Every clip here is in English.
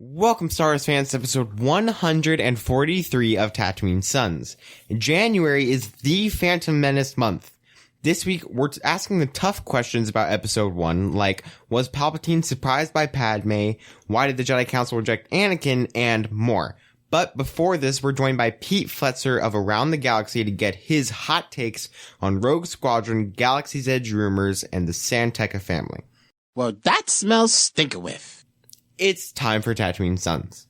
Welcome, Star Wars fans, to episode 143 of Tatooinesons. January is the Phantom Menace month. This week, we're asking the tough questions about episode 1, like, was Palpatine surprised by Padme? Why did the Jedi Council reject Anakin? And more. But before this, we're joined by Pete Feltzer of Around the Galaxy to get his hot takes on Rogue Squadron, Galaxy's Edge rumors, and the San Tekka family. Well, that smells stinker-whiff. It's time for Tatooinesons.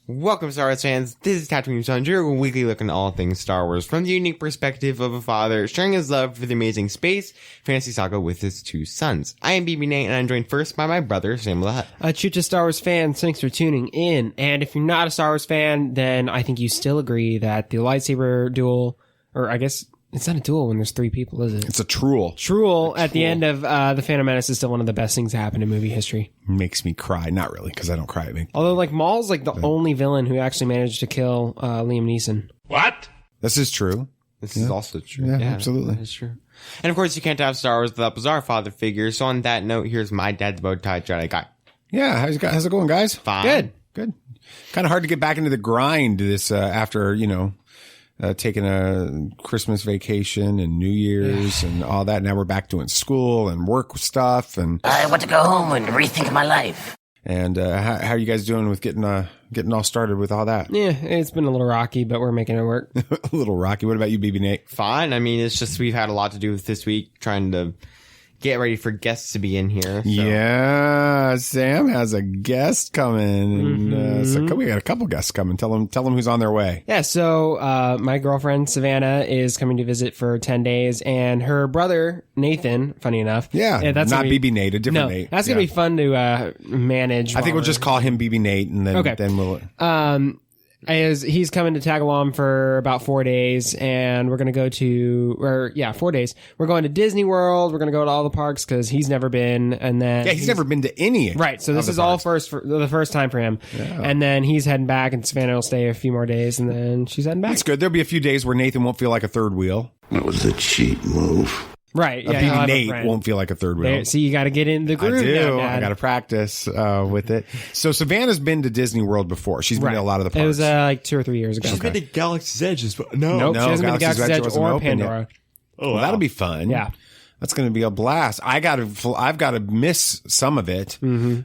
Welcome, Star Wars fans. This is Tatooinesons, your weekly look at all things Star Wars from the unique perspective of a father sharing his love for the amazing space fantasy saga with his two sons. I am BB Nate, and I'm joined first by my brother, Sam the Hutt. True to Star Wars fans, thanks for tuning in. And if you're not a Star Wars fan, then I think you still agree that the lightsaber duel, or I guess it's not a duel when there's three people, is it? It's a truel. Truel at the end of The Phantom Menace is still one of the best things to happen in movie history. Makes me cry. Not really, because I don't cry at me. Although, like, Maul's like the only villain who actually managed to kill Liam Neeson. What? This is true. This is also true. Yeah, absolutely. That is true. And of course, you can't have Star Wars without bizarre father figures. So on that note, here's my dad's bow tie Jedi guy. Yeah, how's it going, guys? Fine. Good. Kind of hard to get back into the grind this after, taking a Christmas vacation and New Year's and all that. Now we're back doing school and work stuff. And I want to go home and rethink my life. And how are you guys doing with getting all started with all that? Yeah, it's been a little rocky, but we're making it work. A little rocky. What about you, BB Nate? Fine. I mean, it's just we've had a lot to do with this week trying to get ready for guests to be in here. So. Yeah, Sam has a guest coming. So we got a couple guests coming. Tell them who's on their way. Yeah, so my girlfriend Savannah is coming to visit for 10 days, and her brother Nathan, funny enough. Yeah, that's not BB Nate, a different Nate. That's going to be fun to manage. I think we'll just call him BB Nate, and then we'll... He's coming to tag along for about 4 days, and we're going to go to, 4 days. We're going to Disney World. We're going to go to all the parks because he's never been, and then he's never been to any. Right, so this is all the first time for him, and then he's heading back, and Savannah will stay a few more days, and then she's heading back. That's good. There'll be a few days where Nathan won't feel like a third wheel. That was a cheap move. Right, yeah. BB Nate won't feel like a third wheel. See, you got to get in the groove. I do. Now, I got to practice with it. So Savannah's been to Disney World before. She's been to a lot of the parks. It was like 2 or 3 years ago. She's been to Galaxy's Edge as well. Nope, she hasn't been to Galaxy's Edge or Pandora. Yet. Oh, well, that'll be fun. Yeah. That's going to be a blast. I've got to miss some of it.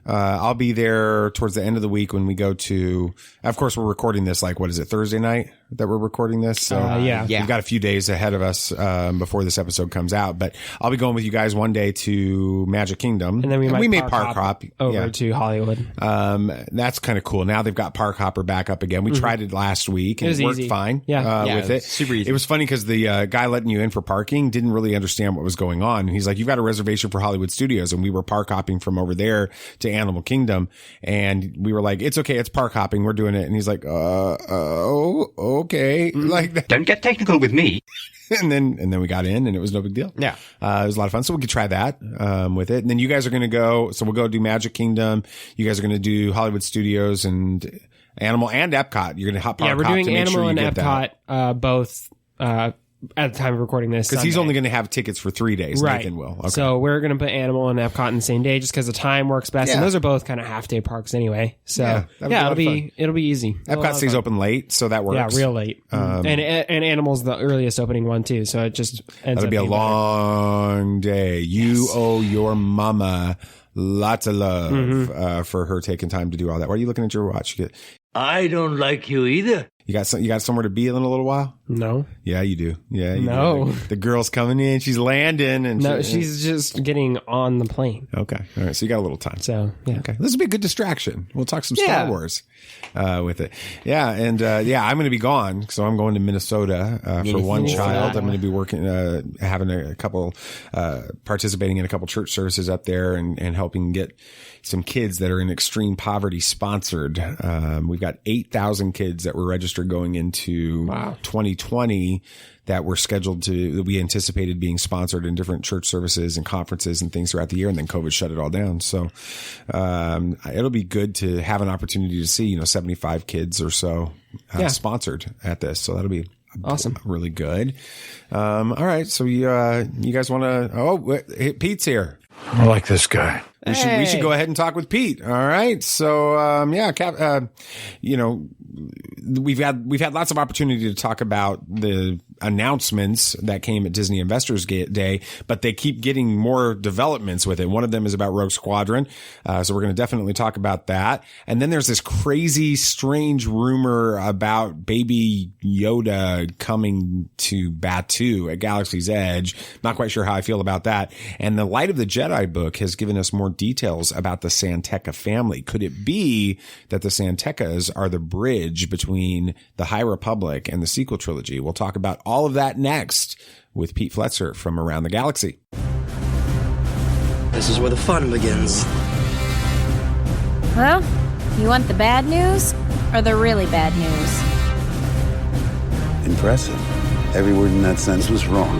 I'll be there towards the end of the week when we go to, of course, we're recording this Thursday night that we're recording this. So we've got a few days ahead of us before this episode comes out, but I'll be going with you guys one day to Magic Kingdom. And then we may park hop over to Hollywood. That's kind of cool. Now they've got Park Hopper back up again. We tried it last week and it worked fine with it. Super easy. It was funny because the guy letting you in for parking didn't really understand what was going on. And he's like, you've got a reservation for Hollywood Studios. And we were park hopping from over there to Animal Kingdom. And we were like, it's okay. It's park hopping. We're doing it. And he's like, okay. Like that. Don't get technical with me. And then we got in and it was no big deal. Yeah. It was a lot of fun. So we could try that, with it. And then you guys are going to go. So we'll go do Magic Kingdom. You guys are going to do Hollywood Studios and Animal and Epcot. You're going to hop. Yeah, we're doing Animal and Epcot, both, at the time of recording this. Because he's only going to have tickets for 3 days. Right. Nathan will. Okay. So we're going to put Animal and Epcot in the same day just because the time works best. Yeah. And those are both kind of half-day parks anyway. So, it'll be easy. Epcot stays open late, so that works. Yeah, real late. And Animal's the earliest opening one, too. So it just ends That'll up be a long day. You owe your mama Lots of love for her taking time to do all that. Why are you looking at your watch? I don't like you either. You got somewhere to be in a little while? No. Yeah, you do. Yeah, you No. do. The girl's coming in. She's landing. And No, she's just getting on the plane. Okay. All right. So you got a little time. So, yeah. Okay. This will be a good distraction. We'll talk some Star Wars with it. Yeah. And I'm going to be gone. So I'm going to Minnesota for one child. I'm going to be working, having a couple, participating in a couple church services up there and helping get some kids that are in extreme poverty sponsored. We've got 8,000 kids that were registered going into 2020 that were scheduled that we anticipated being sponsored in different church services and conferences and things throughout the year. And then COVID shut it all down. So, it'll be good to have an opportunity to see, 75 kids or so, sponsored at this. So that'll be awesome. Really good. All right. So you guys want to, Pete's here. I like this guy. We should go ahead and talk with Pete. All right. So, we've had lots of opportunity to talk about the announcements that came at Disney Investors Day, but they keep getting more developments with it. One of them is about Rogue Squadron. So we're going to definitely talk about that. And then there's this crazy, strange rumor about baby Yoda coming to Batuu at Galaxy's Edge. Not quite sure how I feel about that. And the Light of the Jedi book has given us more details about the San Tekka family. Could it be that the San Tekkas are the bridge between the High Republic and the sequel trilogy? We'll talk about all of that next with Pete Feltzer from Around the Galaxy. This is where the fun begins. Well, you want the bad news or the really bad news? Impressive. Every word in that sentence was wrong.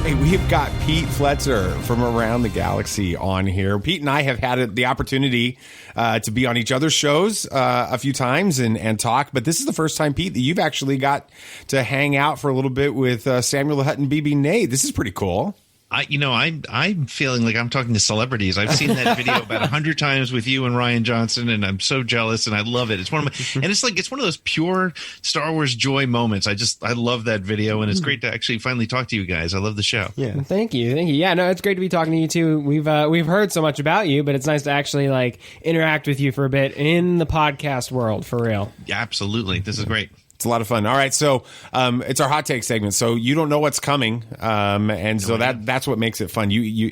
Hey, we've got Pete Feltzer from Around the Galaxy on here. Pete and I have had the opportunity to be on each other's shows a few times and talk, but this is the first time, Pete, that you've actually got to hang out for a little bit with Samuel the Hutt and BB Nate. This is pretty cool. I'm feeling like I'm talking to celebrities. I've seen that video about 100 times with you and Ryan Johnson, and I'm so jealous, and I love it. It's one of my, and it's one of those pure Star Wars joy moments. I love that video, and it's great to actually finally talk to you guys. I love the show. Yeah, thank you. Yeah, no, it's great to be talking to you too. We've heard so much about you, but it's nice to actually interact with you for a bit in the podcast world for real. Yeah, absolutely. This is great. It's a lot of fun. All right, so it's our hot take segment. So you don't know what's coming, and so that's what makes it fun. You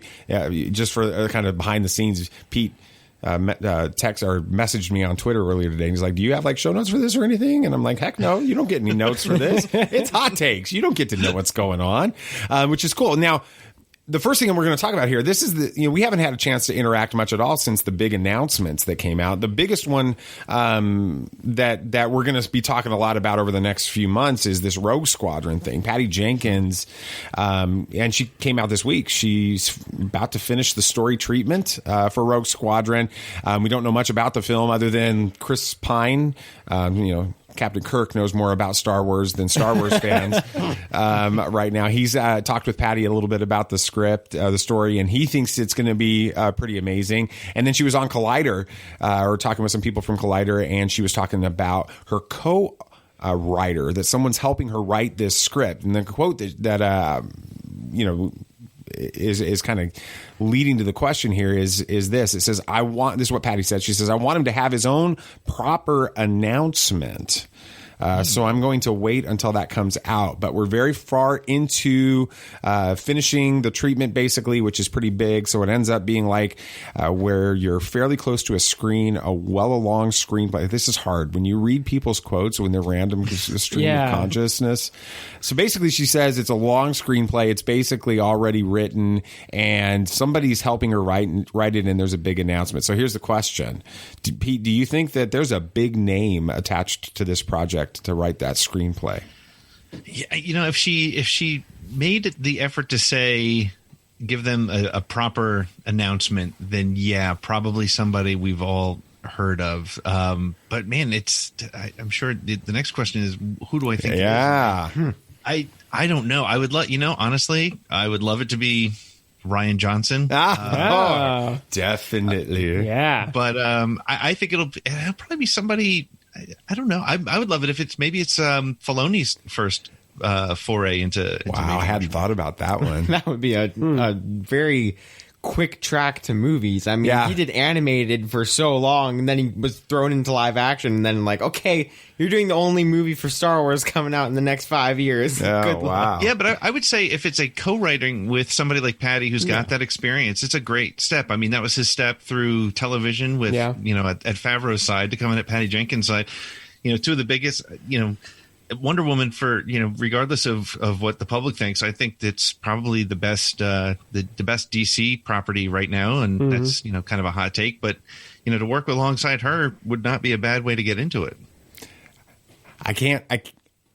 just for kind of behind the scenes, Pete text or messaged me on Twitter earlier today. And he's like, "Do you have show notes for this or anything?" And I'm like, "Heck no, you don't get any notes for this. It's hot takes. You don't get to know what's going on," which is cool. Now, the first thing we're going to talk about here, this is we haven't had a chance to interact much at all since the big announcements that came out. The biggest one that we're going to be talking a lot about over the next few months is this Rogue Squadron thing. Patty Jenkins, and she came out this week. She's about to finish the story treatment for Rogue Squadron. We don't know much about the film other than Chris Pine, Captain Kirk knows more about Star Wars than Star Wars fans right now. He's talked with Patty a little bit about the script, the story, and he thinks it's going to be pretty amazing. And then she was on Collider, or talking with some people from Collider, and she was talking about her co-writer, that someone's helping her write this script. And the quote that is kind of leading to the question here is this. It says, this is what Patty said. She says, "I want him to have his own proper announcement. So I'm going to wait until that comes out. But we're very far into finishing the treatment, basically, which is pretty big. So it ends up being where you're fairly close to a screen, a well-along screenplay. This is hard. When you read people's quotes, when they're random stream of consciousness. So basically, she says it's a long screenplay. It's basically already written, and somebody's helping her write it, and there's a big announcement. So here's the question. Pete, do you think that there's a big name attached to this project to write that screenplay? Yeah, if she made the effort to give them a proper announcement, then yeah, probably somebody we've all heard of. But man, I'm sure the next question is, who do I think? Yeah, I don't know. I would honestly, I would love it to be Ryan Johnson. Definitely. Yeah. But I think it'll probably be somebody. I don't know. I would love it if it's Filoni's first foray into wow, I hadn't thought about that one. That would be a very quick track to movies. I mean, Yeah. he did animated for so long, and then he was thrown into live action, and then like, okay, you're doing the only movie for Star Wars coming out in the next 5 years. Oh, Good luck. wow. Yeah, but I would say if it's a co-writing with somebody like Patty who's got that experience, it's a great step. I mean, that was his step through television with, at Favreau's side to come in at Patty Jenkins' side. Two of the biggest, Wonder Woman for, regardless of what the public thinks, I think it's probably the best the best DC property right now. And that's, kind of a hot take. But, to work alongside her would not be a bad way to get into it.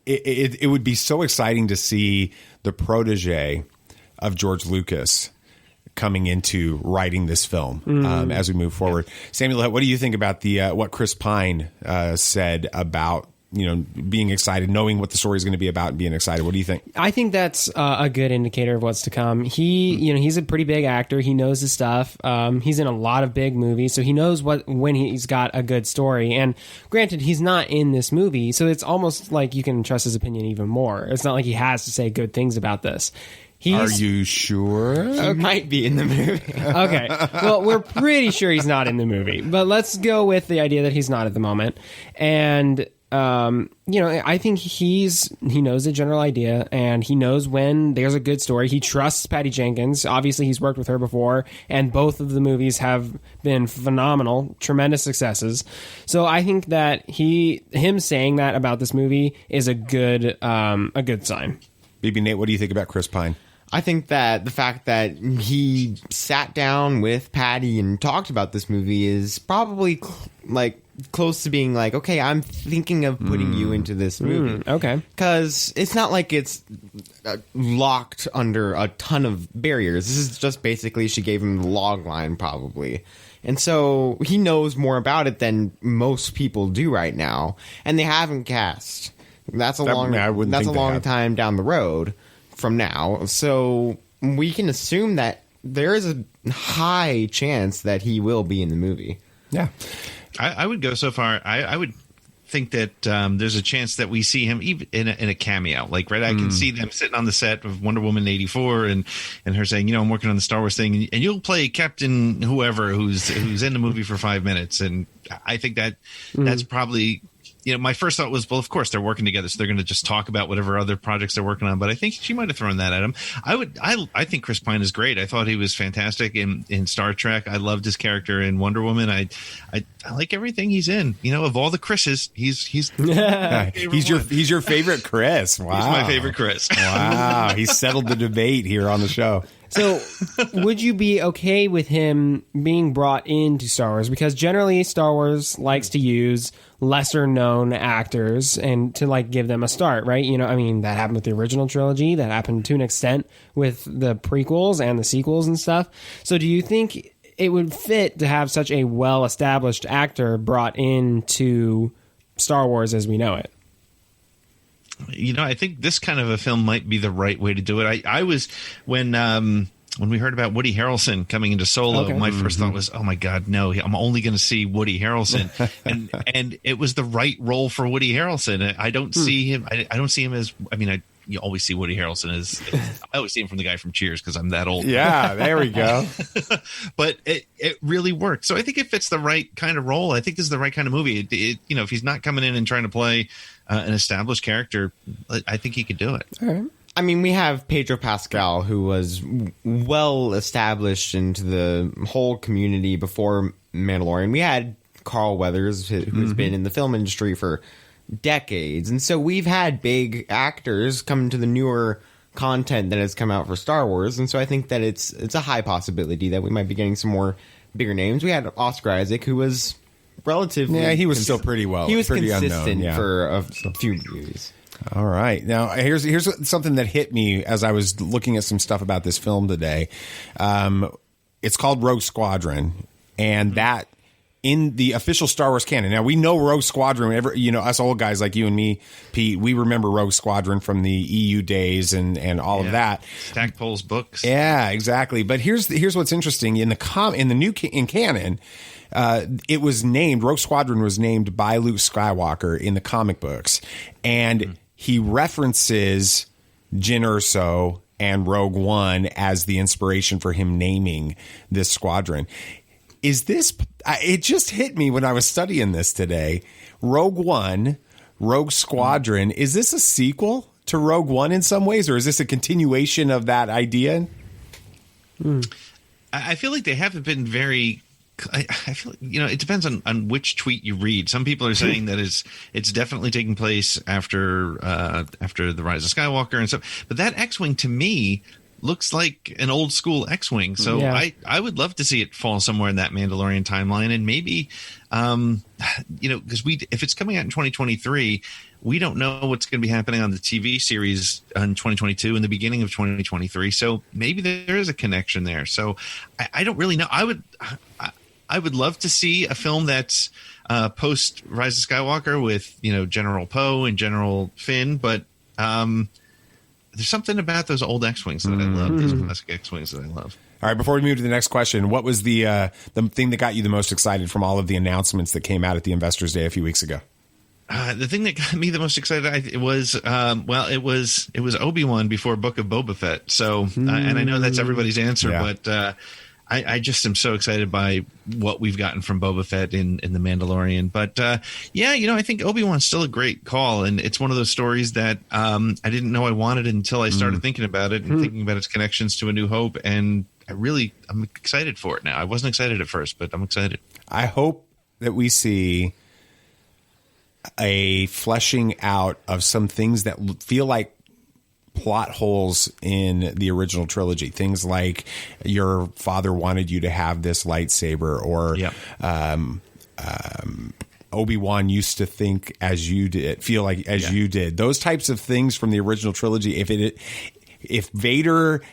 It would be so exciting to see the protege of George Lucas coming into writing this film as we move forward. Samuel, what do you think about the what Chris Pine said about being excited, knowing what the story is going to be about and being excited? What do you think? I think that's a good indicator of what's to come. He's a pretty big actor. He knows his stuff. He's in a lot of big movies, so he knows when he's got a good story. And granted, he's not in this movie, so it's almost like you can trust his opinion even more. It's not like he has to say good things about this. Are you sure? He might be in the movie. Okay. Well, we're pretty sure he's not in the movie, but let's go with the idea that he's not at the moment. And I think he knows the general idea, and he knows when there's a good story. He trusts Patty Jenkins. Obviously, he's worked with her before, and both of the movies have been phenomenal, tremendous successes. So I think that him saying that about this movie is a good sign. BB Nate, what do you think about Chris Pine? I think that the fact that he sat down with Patty and talked about this movie is probably close to being like, okay, I'm thinking of putting you into this movie. Okay. Because it's not like it's locked under a ton of barriers. This is just basically she gave him the log line probably. And so he knows more about it than most people do right now. And they haven't cast. That's a long time down the road from now. So we can assume that there is a high chance that he will be in the movie. Yeah. I would go so far. I would think that there's a chance that we see him even in a cameo. I can see them sitting on the set of Wonder Woman 84 and her saying, I'm working on the Star Wars thing, and you'll play Captain whoever who's in the movie for 5 minutes. And I think that that's probably... my first thought was, well, of course they're working together, so they're going to just talk about whatever other projects they're working on. But I think she might have thrown that at him. I think Chris Pine is great. I thought he was fantastic in Star Trek. I loved his character in Wonder Woman. I like everything he's in. Of all the Chris's, he's your favorite Chris. Wow, he's my favorite Chris. Wow, he settled the debate here on the show. So, would you be okay with him being brought into Star Wars? Because generally, Star Wars likes to use lesser-known actors and to give them a start, right? That happened with the original trilogy. That happened to an extent with the prequels and the sequels and stuff. So, do you think it would fit to have such a well-established actor brought into Star Wars as we know it? I think this kind of a film might be the right way to do it. I was when we heard about Woody Harrelson coming into Solo, my first thought was, oh my God, no, I'm only going to see Woody Harrelson. and it was the right role for Woody Harrelson. I don't see him. I don't see him as, you always see Woody Harrelson as, I always see him from the guy from Cheers because I'm that old. Yeah, there we go. But it really worked. So I think it fits the right kind of role. I think this is the right kind of movie. If he's not coming in and trying to play an established character, I think he could do it. All right. We have Pedro Pascal, who was well established into the whole community before Mandalorian. We had Carl Weathers, who's been in the film industry for decades. And so we've had big actors come into the newer content that has come out for Star Wars. And so I think that it's a high possibility that we might be getting some more bigger names. We had Oscar Isaac, who was relatively... Yeah, he was still pretty well. He was pretty consistent unknown, for a few movies. All right. Now, here's something that hit me as I was looking at some stuff about this film today. It's called Rogue Squadron, and that in the official Star Wars canon. Now, we know Rogue Squadron. Us old guys like you and me, Pete, we remember Rogue Squadron from the EU days and all of that. Stackpole's books. Yeah, exactly. But here's what's interesting in canon. It was named, Rogue Squadron was named by Luke Skywalker in the comic books, and he references Jyn Erso and Rogue One as the inspiration for him naming this squadron. Is this, it just hit me when I was studying this today. Rogue One, Rogue Squadron, is this a sequel to Rogue One in some ways, or is this a continuation of that idea? I feel like they haven't been very. I feel like, it depends on which tweet you read. Some people are saying that it's definitely taking place after the Rise of Skywalker and stuff. But that X-wing to me looks like an old school X-wing. So yeah. I would love to see it fall somewhere in that Mandalorian timeline, and maybe because if it's coming out in 2023. We don't know what's going to be happening on the TV series in 2022 and the beginning of 2023. So maybe there is a connection there. So I don't really know. I would love to see a film that's post Rise of Skywalker with, General Poe and General Finn. But there's something about those old X-Wings that I love, those classic X-Wings that I love. All right, before we move to the next question, what was the thing that got you the most excited from all of the announcements that came out at the Investors Day a few weeks ago? The thing that got me the most excited it was Obi-Wan before Book of Boba Fett. So, and I know that's everybody's answer, but I just am so excited by what we've gotten from Boba Fett in The Mandalorian. But I think Obi-Wan's still a great call, and it's one of those stories that I didn't know I wanted until I started thinking about it and thinking about its connections to A New Hope, and I'm excited for it now. I wasn't excited at first, but I'm excited. I hope that we see a fleshing out of some things that feel like plot holes in the original trilogy. Things like your father wanted you to have this lightsaber, or Obi-Wan used to think as you did, feel like as you did. Those types of things from the original trilogy. If Vader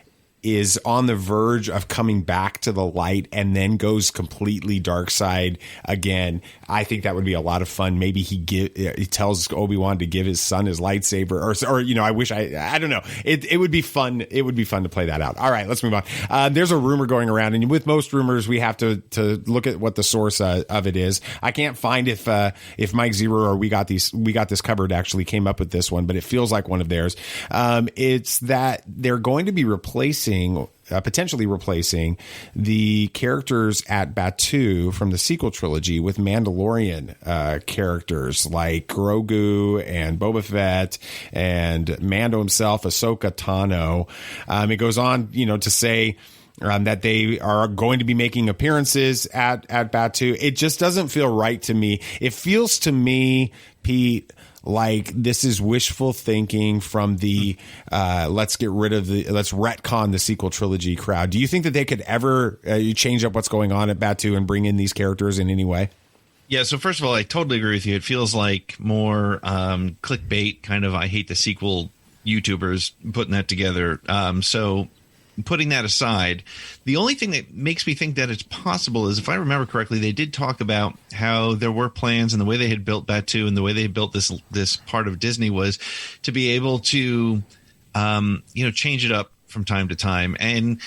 is on the verge of coming back to the light and then goes completely dark side again, I think that would be a lot of fun. Maybe he tells Obi-Wan to give his son his lightsaber, or I don't know. It would be fun. It would be fun to play that out. All right, let's move on. There's a rumor going around, and with most rumors, we have to look at what the source of it is. I can't find if Mike Zero or we got this covered actually came up with this one, but it feels like one of theirs. It's that they're going to be potentially replacing the characters at Batuu from the sequel trilogy with Mandalorian characters like Grogu and Boba Fett and Mando himself, Ahsoka Tano. It goes on, to say that they are going to be making appearances at Batuu. It just doesn't feel right to me. It feels to me, Pete, like this is wishful thinking from the let's retcon the sequel trilogy crowd. Do you think that they could ever change up what's going on at Batuu and bring in these characters in any way? Yeah, so first of all, I totally agree with you. It feels like more clickbait, kind of I hate the sequel YouTubers putting that together. So putting that aside, the only thing that makes me think that it's possible is, if I remember correctly, they did talk about how there were plans, and the way they had built Batuu and the way they had built this part of Disney was to be able to, change it up from time to time. And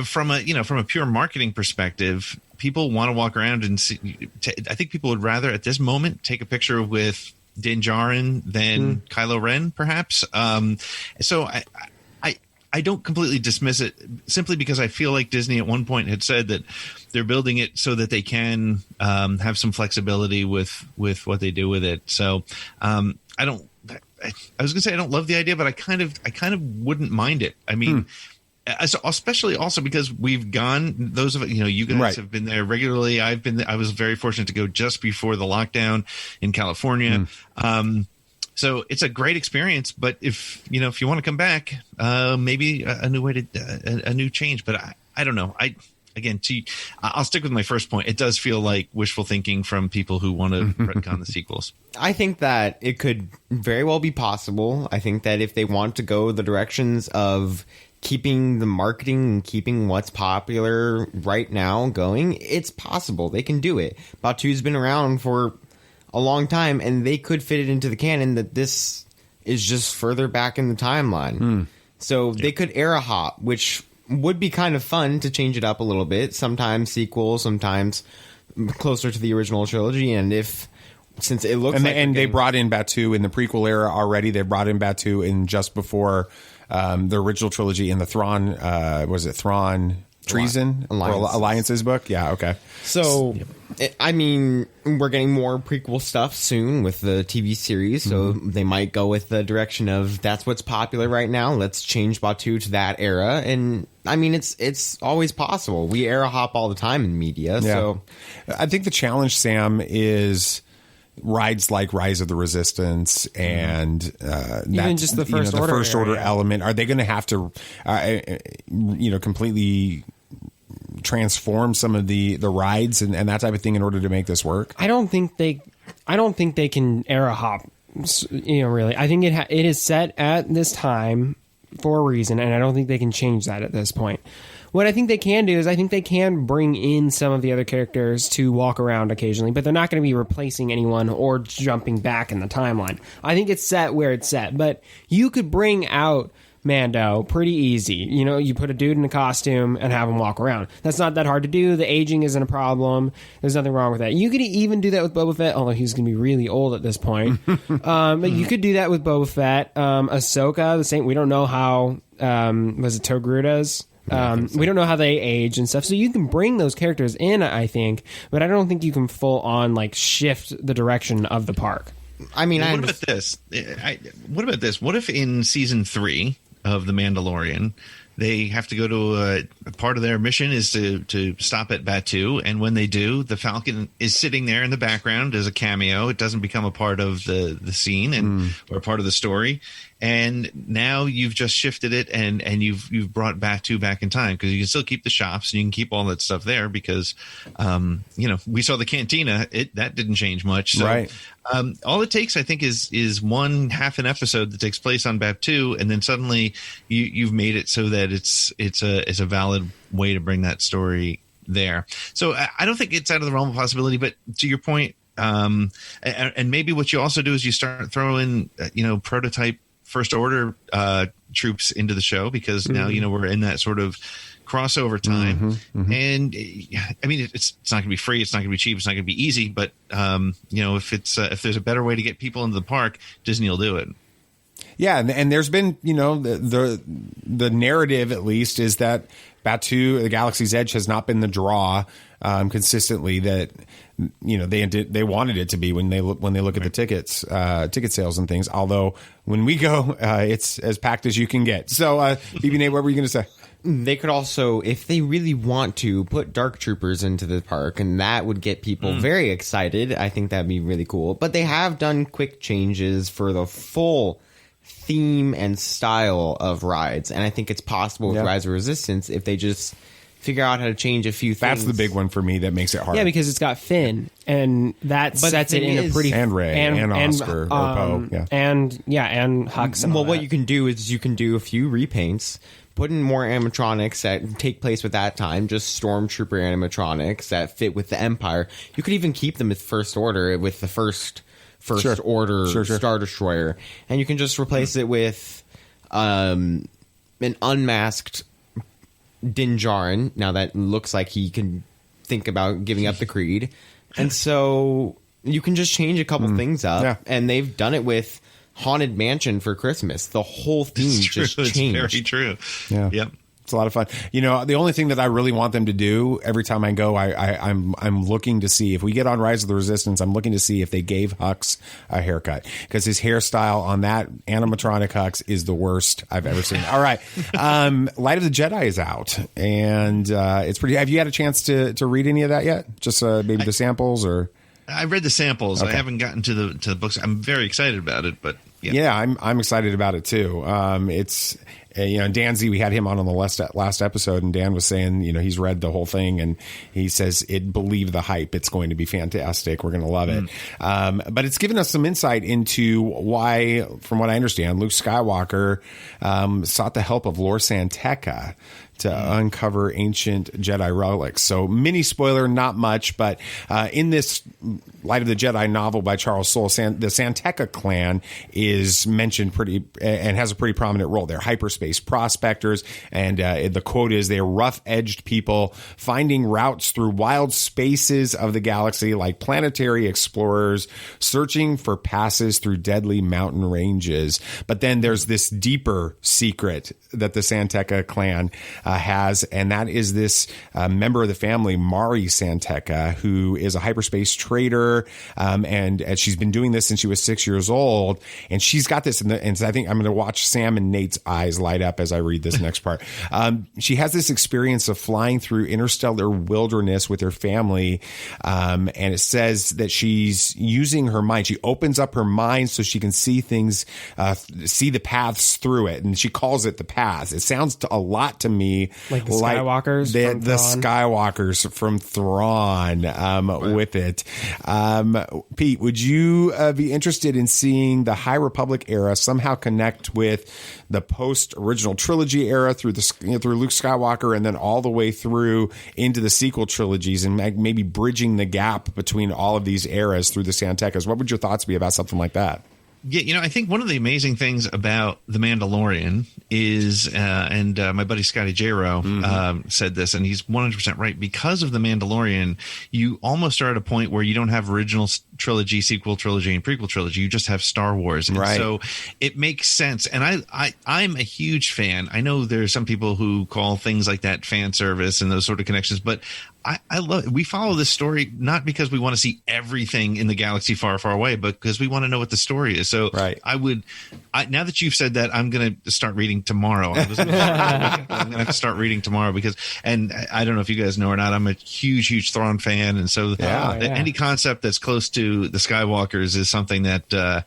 from a pure marketing perspective, people want to walk around and see. I think people would rather at this moment take a picture with Din Djarin than Kylo Ren, perhaps. So I don't completely dismiss it, simply because I feel like Disney at one point had said that they're building it so that they can have some flexibility with what they do with it. So I was going to say I don't love the idea, but I kind of wouldn't mind it. I mean, especially also because we've gone, those of you guys have been there regularly. I was very fortunate to go just before the lockdown in California. So it's a great experience, but if you want to come back, maybe a new way to a new change. But I don't know. I'll stick with my first point. It does feel like wishful thinking from people who want to retcon the sequels. I think that it could very well be possible. I think that if they want to go the directions of keeping the marketing and keeping what's popular right now going, it's possible. They can do it. Batuu's been around for a long time, and they could fit it into the canon that this is just further back in the timeline. So they could era hop, which would be kind of fun to change it up a little bit. Sometimes sequel, sometimes closer to the original trilogy. And since it looks they brought in Batuu in the prequel era already, they brought in Batuu in just before the original trilogy in the Thrawn, was it Thrawn Treason Alliances book? Yeah, okay. So, I mean, we're getting more prequel stuff soon with the TV series, so they might go with the direction of that's what's popular right now. Let's change Batuu to that era. And I mean, it's always possible. We era hop all the time in media. Yeah. So, I think the challenge, Sam, is rides like Rise of the Resistance and even just the first order element. Are they going to have to, completely transform some of the rides and that type of thing in order to make this work? I don't think they can era hop. Really, I think it is set at this time for a reason, and I don't think they can change that at this point. What I think they can do is I think they can bring in some of the other characters to walk around occasionally, but they're not going to be replacing anyone or jumping back in the timeline. I think it's set where it's set, but you could bring out Mando pretty easy. You put a dude in a costume and have him walk around. That's not that hard to do. The aging isn't a problem. There's nothing wrong with that. You could even do that with Boba Fett, although he's going to be really old at this point. But you could do that with Boba Fett. Ahsoka, the same. We don't know how, was it Togrutas? We don't know how they age and stuff. So you can bring those characters in, I think, but I don't think you can full on shift the direction of the park. I mean, what about this? What if in season 3 of The Mandalorian, they have to go to a part of their mission is to stop at Batuu, and when they do, the Falcon is sitting there in the background as a cameo. It doesn't become a part of the scene or part of the story. And now you've just shifted it and you've brought Batuu back in time, because you can still keep the shops and you can keep all that stuff there because, we saw the cantina. That didn't change much. So, right. All it takes, I think, is one half an episode that takes place on Batuu, and then suddenly you've made it so that it's a valid way to bring that story there. So I don't think it's out of the realm of possibility. But to your point, and maybe what you also do is you start throwing prototype First Order troops into the show, because now we're in that sort of crossover time. And I mean, it's not gonna be free, it's not gonna be cheap, it's not gonna be easy, but if there's a better way to get people into the park, Disney will do it. Yeah, and there's been the narrative, at least, is that Batuu, the Galaxy's Edge, has not been the draw consistently that they wanted it to be when they look at the ticket sales and things. Although when we go, it's as packed as you can get. So, BB Nate, what were you going to say? They could also, if they really want to, put Dark Troopers into the park, and that would get people very excited. I think that'd be really cool. But they have done quick changes for the full theme and style of rides, and I think it's possible with Rise of Resistance if they just figure out how to change a few things. That's the big one for me that makes it hard. Yeah, because it's got Finn, and that sets it in a pretty... And Rey, and Oscar, or Poe. Yeah. And Hux. And what you can do is you can do a few repaints, put in more animatronics that take place with that time, just stormtrooper animatronics that fit with the Empire. You could even keep them with First Order, with the first Order Star Destroyer, and you can just replace it with an unmasked Din Djarin. Now that looks like he can think about giving up the creed, and so you can just change a couple things up. And they've done it with Haunted Mansion for Christmas. The whole theme just changed. It's very true. Yeah. Yep. It's a lot of fun. The only thing that I really want them to do every time I go, I'm looking to see if we get on Rise of the Resistance. I'm looking to see if they gave Hux a haircut, because his hairstyle on that animatronic Hux is the worst I've ever seen. All right, Light of the Jedi is out, and it's pretty. Have you had a chance to read any of that yet? Just maybe the samples, or I read the samples. Okay. I haven't gotten to the books. I'm very excited about it, but yeah, I'm excited about it too. It's. Dan Z, we had him on the last episode, and Dan was saying, he's read the whole thing, and he says, believe the hype. It's going to be fantastic. We're going to love it. But it's given us some insight into why, from what I understand, Luke Skywalker sought the help of Lord San Tekka to uncover ancient Jedi relics. So mini spoiler, not much, but in this Light of the Jedi novel by Charles Soule, the San Tekka clan is mentioned and has a pretty prominent role there. Hyperspace hyperspace prospectors. And the quote is, they are rough-edged people finding routes through wild spaces of the galaxy like planetary explorers searching for passes through deadly mountain ranges. But then there's this deeper secret that the San Tekka clan has, and that is this member of the family, Mari San Tekka, who is a hyperspace trader, and she's been doing this since she was 6 years old. And she's got this, and I think I'm going to watch Sam and Nate's eyes light up as I read this next part. She has this experience of flying through interstellar wilderness with her family, and it says that she's using her mind. She opens up her mind so she can see things, see the paths through it, and she calls it the paths. It sounds a lot to me like the Skywalkers, the Skywalkers from Thrawn with it. Pete, would you be interested in seeing the High Republic era somehow connect with the post-original trilogy era through through Luke Skywalker, and then all the way through into the sequel trilogies, and maybe bridging the gap between all of these eras through the San Tekkas? What would your thoughts be about something like that? Yeah, I think one of the amazing things about The Mandalorian is, and my buddy Scotty J-Ro said this, and he's 100% right. Because of The Mandalorian, you almost are at a point where you don't have original trilogy, sequel trilogy, and prequel trilogy. You just have Star Wars. And so it makes sense. And I'm a huge fan. I know there's some people who call things like that fan service and those sort of connections, but I love it. We follow this story not because we want to see everything in the galaxy far, far away, but because we want to know what the story is. So now that you've said that, I'm going to start reading tomorrow. I'm going to have to start reading tomorrow and I don't know if you guys know or not, I'm a huge, huge Thrawn fan. And so any concept that's close to the Skywalkers is something that,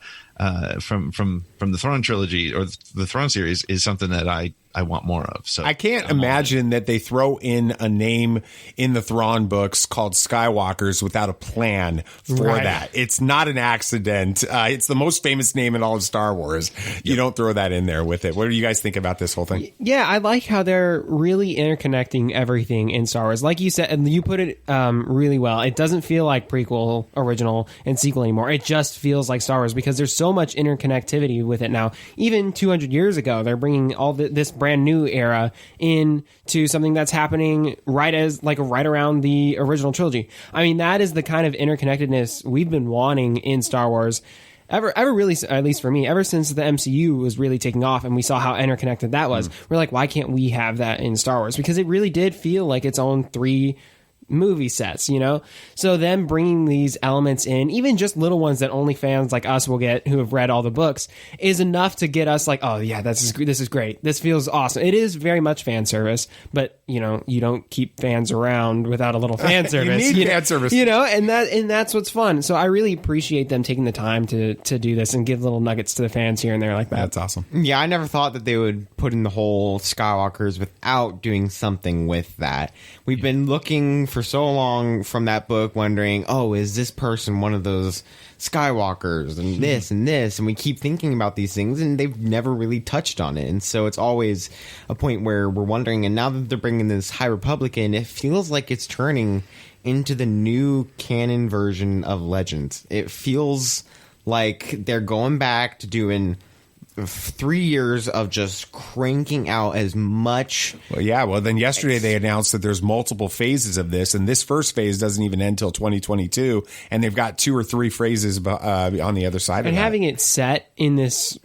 from the Thrawn trilogy or the Thrawn series is something that I want more of. So I can't imagine that they throw in a name in the Thrawn books called Skywalkers without a plan for that. It's not an accident. It's the most famous name in all of Star Wars. You don't throw that in there with it. What do you guys think about this whole thing? Yeah, I like how they're really interconnecting everything in Star Wars. Like you said, and you put it really well. It doesn't feel like prequel, original, and sequel anymore. It just feels like Star Wars because there's so much interconnectivity with it now. Even 200 years ago, they're bringing all this brand new era into something that's happening right around the original trilogy. I mean, that is the kind of interconnectedness we've been wanting in Star Wars ever really, at least for me, ever since the MCU was really taking off and we saw how interconnected that was. We're like, why can't we have that in Star Wars? Because it really did feel like its own three movie sets, so them bringing these elements in, even just little ones that only fans like us will get who have read all the books, is enough to get us like, oh yeah, this is great, this feels awesome. It is very much fan service, but you don't keep fans around without a little fan service. You need fan service, and that's what's fun. So I really appreciate them taking the time to do this and give little nuggets to the fans here and there like that. That's awesome. Yeah, I never thought that they would put in the whole Skywalkers without doing something with that. We've been looking for so long from that book wondering, oh, is this person one of those Skywalkers and this and this, and we keep thinking about these things and they've never really touched on it, and so it's always a point where we're wondering. And now that they're bringing this High Republic in, it feels like it's turning into the new canon version of Legends. It feels like they're going back to doing 3 years of just cranking out as much. Well, then yesterday they announced that there's multiple phases of this, and this first phase doesn't even end till 2022, and they've got 2 or 3 phases on the other side of that. And having it set in this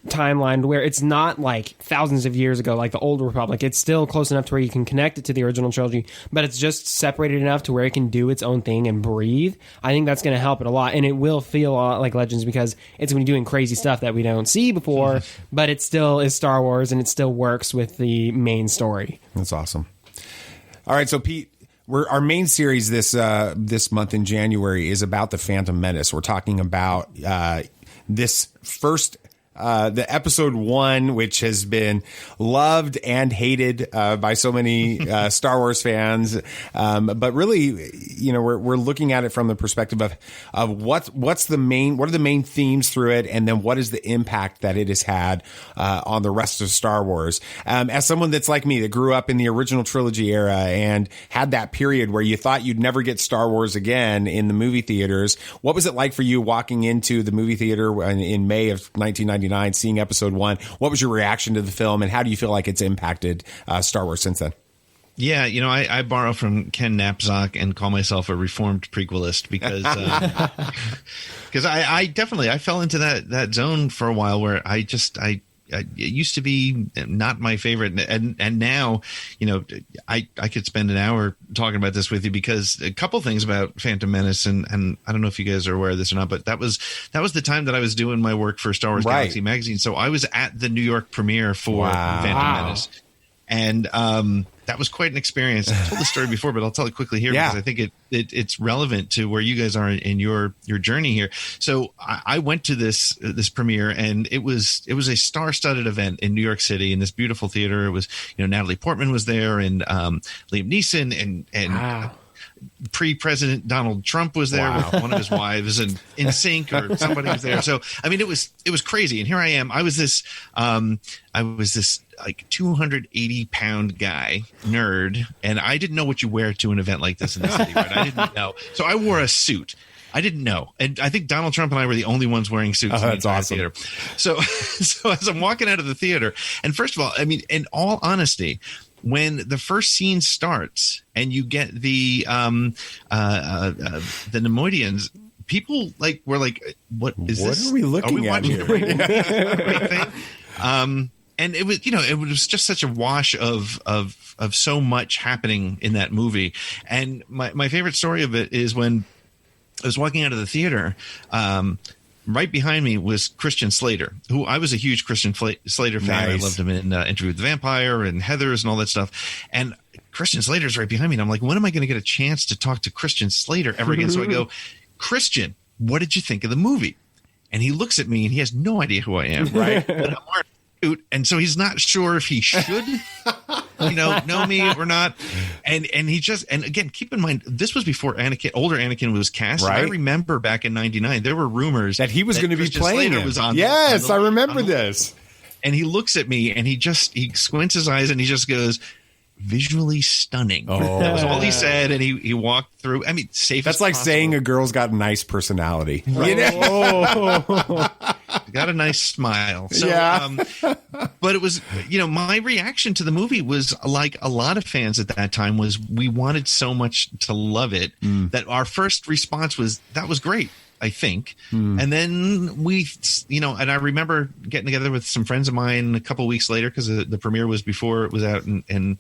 timeline where it's not like thousands of years ago like the Old Republic, it's still close enough to where you can connect it to the original trilogy, but it's just separated enough to where it can do its own thing and breathe. I think that's going to help it a lot, and it will feel a lot like Legends because it's going to be doing crazy stuff that we don't see before, but it still is Star Wars and it still works with the main story. That's awesome. All right, so Pete, our main series this month in January is about the Phantom Menace. We're talking about this first the episode 1, which has been loved and hated by so many Star Wars fans, but really, we're looking at it from the perspective of what are the main themes through it, and then what is the impact that it has had on the rest of Star Wars. As someone that's like me, that grew up in the original trilogy era and had that period where you thought you'd never get Star Wars again in the movie theaters, what was it like for you walking into the movie theater in May of 1999 1999, seeing episode 1. What was your reaction to the film, and how do you feel like it's impacted Star Wars since then? Yeah, I borrow from Ken Napzok and call myself a reformed prequelist because I definitely fell into that zone for a while where it used to be not my favorite, and now I could spend an hour talking about this with you, because a couple things about Phantom Menace, and I don't know if you guys are aware of this or not, but that was the time that I was doing my work for Star Wars Galaxy magazine, so I was at the New York premiere for Phantom Menace, and that was quite an experience. I've told the story before, but I'll tell it quickly here because I think it's relevant to where you guys are in your journey here. So I went to this premiere, and it was a star-studded event in New York City in this beautiful theater. It was, Natalie Portman was there, and Liam Neeson, and pre-president Donald Trump was there with one of his wives, and In Sync or somebody was there. So I mean, it was crazy. And here I am. I was this like 280-pound guy, nerd, and I didn't know what you wear to an event like this in the city, right? I didn't know. So I wore a suit. I didn't know. And I think Donald Trump and I were the only ones wearing suits in the entire theater. So as I'm walking out of the theater, and first of all, I mean, in all honesty, when the first scene starts and you get the Neimoidians, people were like, what is this? What are we looking at here? Right thing? And it was, it was just such a wash of so much happening in that movie. And my favorite story of it is when I was walking out of the theater, right behind me was Christian Slater, who I was a huge Christian Slater fan. Nice. I loved him in Interview with the Vampire and Heathers and all that stuff. And Christian Slater's right behind me. And I'm like, when am I going to get a chance to talk to Christian Slater ever again? So I go, Christian, what did you think of the movie? And he looks at me and he has no idea who I am. Right. But I'm wearing a suit, and so he's not sure if he should, know me or not. And he just, and again, keep in mind, this was before older Anakin was cast. Right. I remember back in '99, there were rumors that he was going to be playing him. Was yes, I remember this. And he looks at me and he squints his eyes and he just goes, visually stunning. Oh. That was all he said, and he walked through. I mean, safe. That's like possible. Saying a girl's got a nice personality. Right. Got a nice smile. So, but it was, my reaction to the movie was like a lot of fans at that time was we wanted so much to love it that our first response was, that was great. I think. And then we, and I remember getting together with some friends of mine a couple of weeks later, because the premiere was before it was out in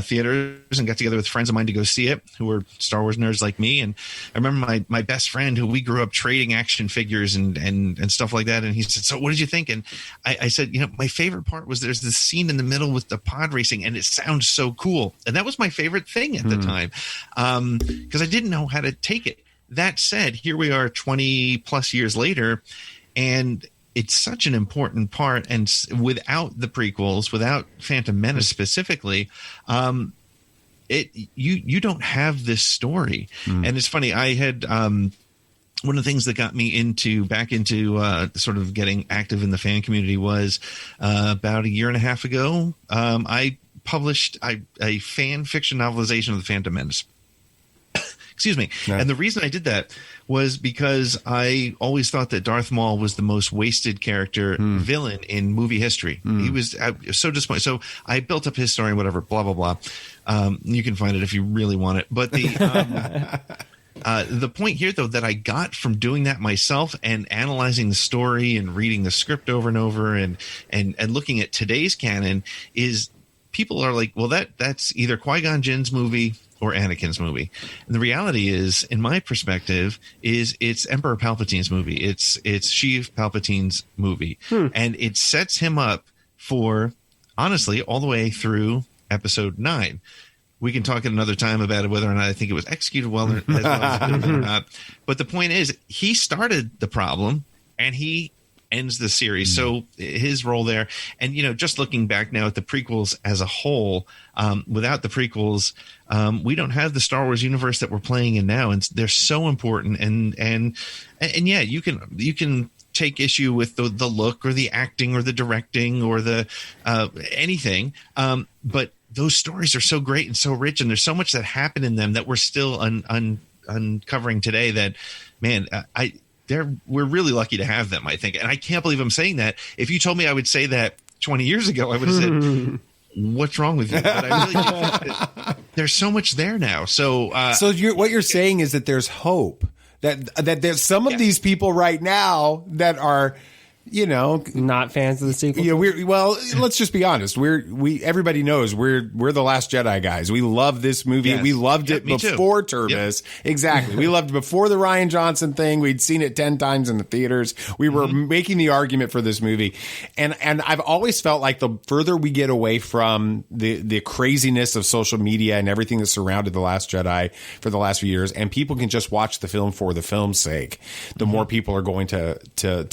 theaters, and got together with friends of mine to go see it who were Star Wars nerds like me. And I remember my best friend, who we grew up trading action figures and stuff like that. And he said, so what did you think? And I said, my favorite part was there's this scene in the middle with the pod racing, and it sounds so cool. And that was my favorite thing at the time, because I didn't know how to take it. That said, here we are 20 plus years later, and it's such an important part. And without the prequels, without Phantom Menace specifically, you don't have this story. And it's funny, I had one of the things that got me back into sort of getting active in the fan community was about a year and a half ago. I published a fan fiction novelization of the Phantom Menace. Excuse me. No. And the reason I did that was because I always thought that Darth Maul was the most wasted character villain in movie history. He was so disappointed. So I built up his story, whatever, blah, blah, blah. You can find it if you really want it. But the point here, though, that I got from doing that myself and analyzing the story and reading the script over and over and looking at today's canon is people are like, well, that's either Qui-Gon Jinn's movie or Anakin's movie. And the reality is, in my perspective, is it's Emperor Palpatine's movie. It's Sheev Palpatine's movie. And it sets him up for, honestly, all the way through episode 9. We can talk at another time about it, whether or not I think it was executed well as well as or not. But the point is, he started the problem, and he ends the series. So his role there, and just looking back now at the prequels as a whole, without the prequels, we don't have the Star Wars universe that we're playing in now, and they're so important. And yeah, you can take issue with the look or the acting or the directing or the anything, but those stories are so great and so rich, and there's so much that happened in them that we're still uncovering today. That, man, we're really lucky to have them, I think. And I can't believe I'm saying that. If you told me I would say that 20 years ago, I would have said, what's wrong with you? But I really think there's so much there now. So what you're saying is that there's hope, that there's some of these people right now that are, not fans of the sequel. Let's just be honest. Everybody knows we're the Last Jedi guys. We love this movie. Yes. We loved it before Turbis. Yep. Exactly. We loved it before the Rian Johnson thing. We'd seen it 10 times in the theaters. We were making the argument for this movie. And I've always felt like the further we get away from the craziness of social media and everything that surrounded The Last Jedi for the last few years, and people can just watch the film for the film's sake, the more people are going to